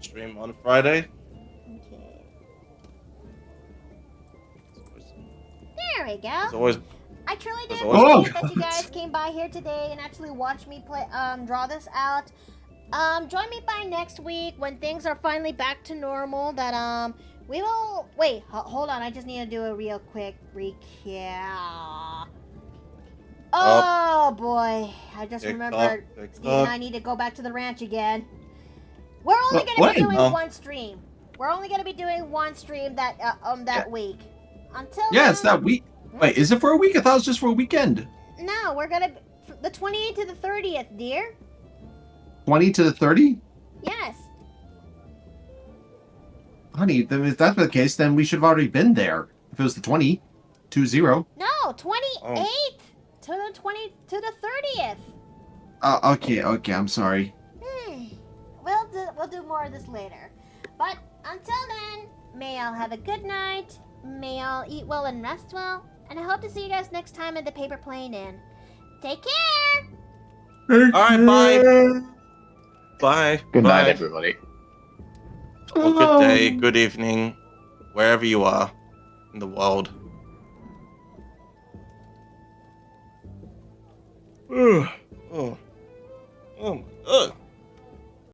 stream on Friday.
Okay. There we go.
There's always.
I truly do
always-
appreciate that you guys came by here today and actually watched me play draw this out. Join me by next week when things are finally back to normal. That we will wait. Hold on, I just need to do a real quick recap. Oh boy, I just remembered. Steve and I need to go back to the ranch again. We're only
Well,
gonna be
when?
doing
Oh.
one stream. We're only gonna be doing one stream that week. Until
Yeah, it's
then-
that week. Wait, is it for a week? I thought it was just for a weekend.
No, we're gonna the 28th to the 30th, dear.
20 to the 30?
Yes.
Honey, then if that's the case, then we should have already been there. If it was the 20, 2-0.
No, 28th to the 30th.
Okay, I'm sorry.
We'll do more of this later. But until then, may y'all have a good night. May y'all eat well and rest well. And I hope to see you guys next time at the Paper Plane Inn. Take care.
All right, bye. Bye.
Good night,
Bye.
everybody.
Well, good day, good evening, wherever you are in the world. Oh, oh, oh,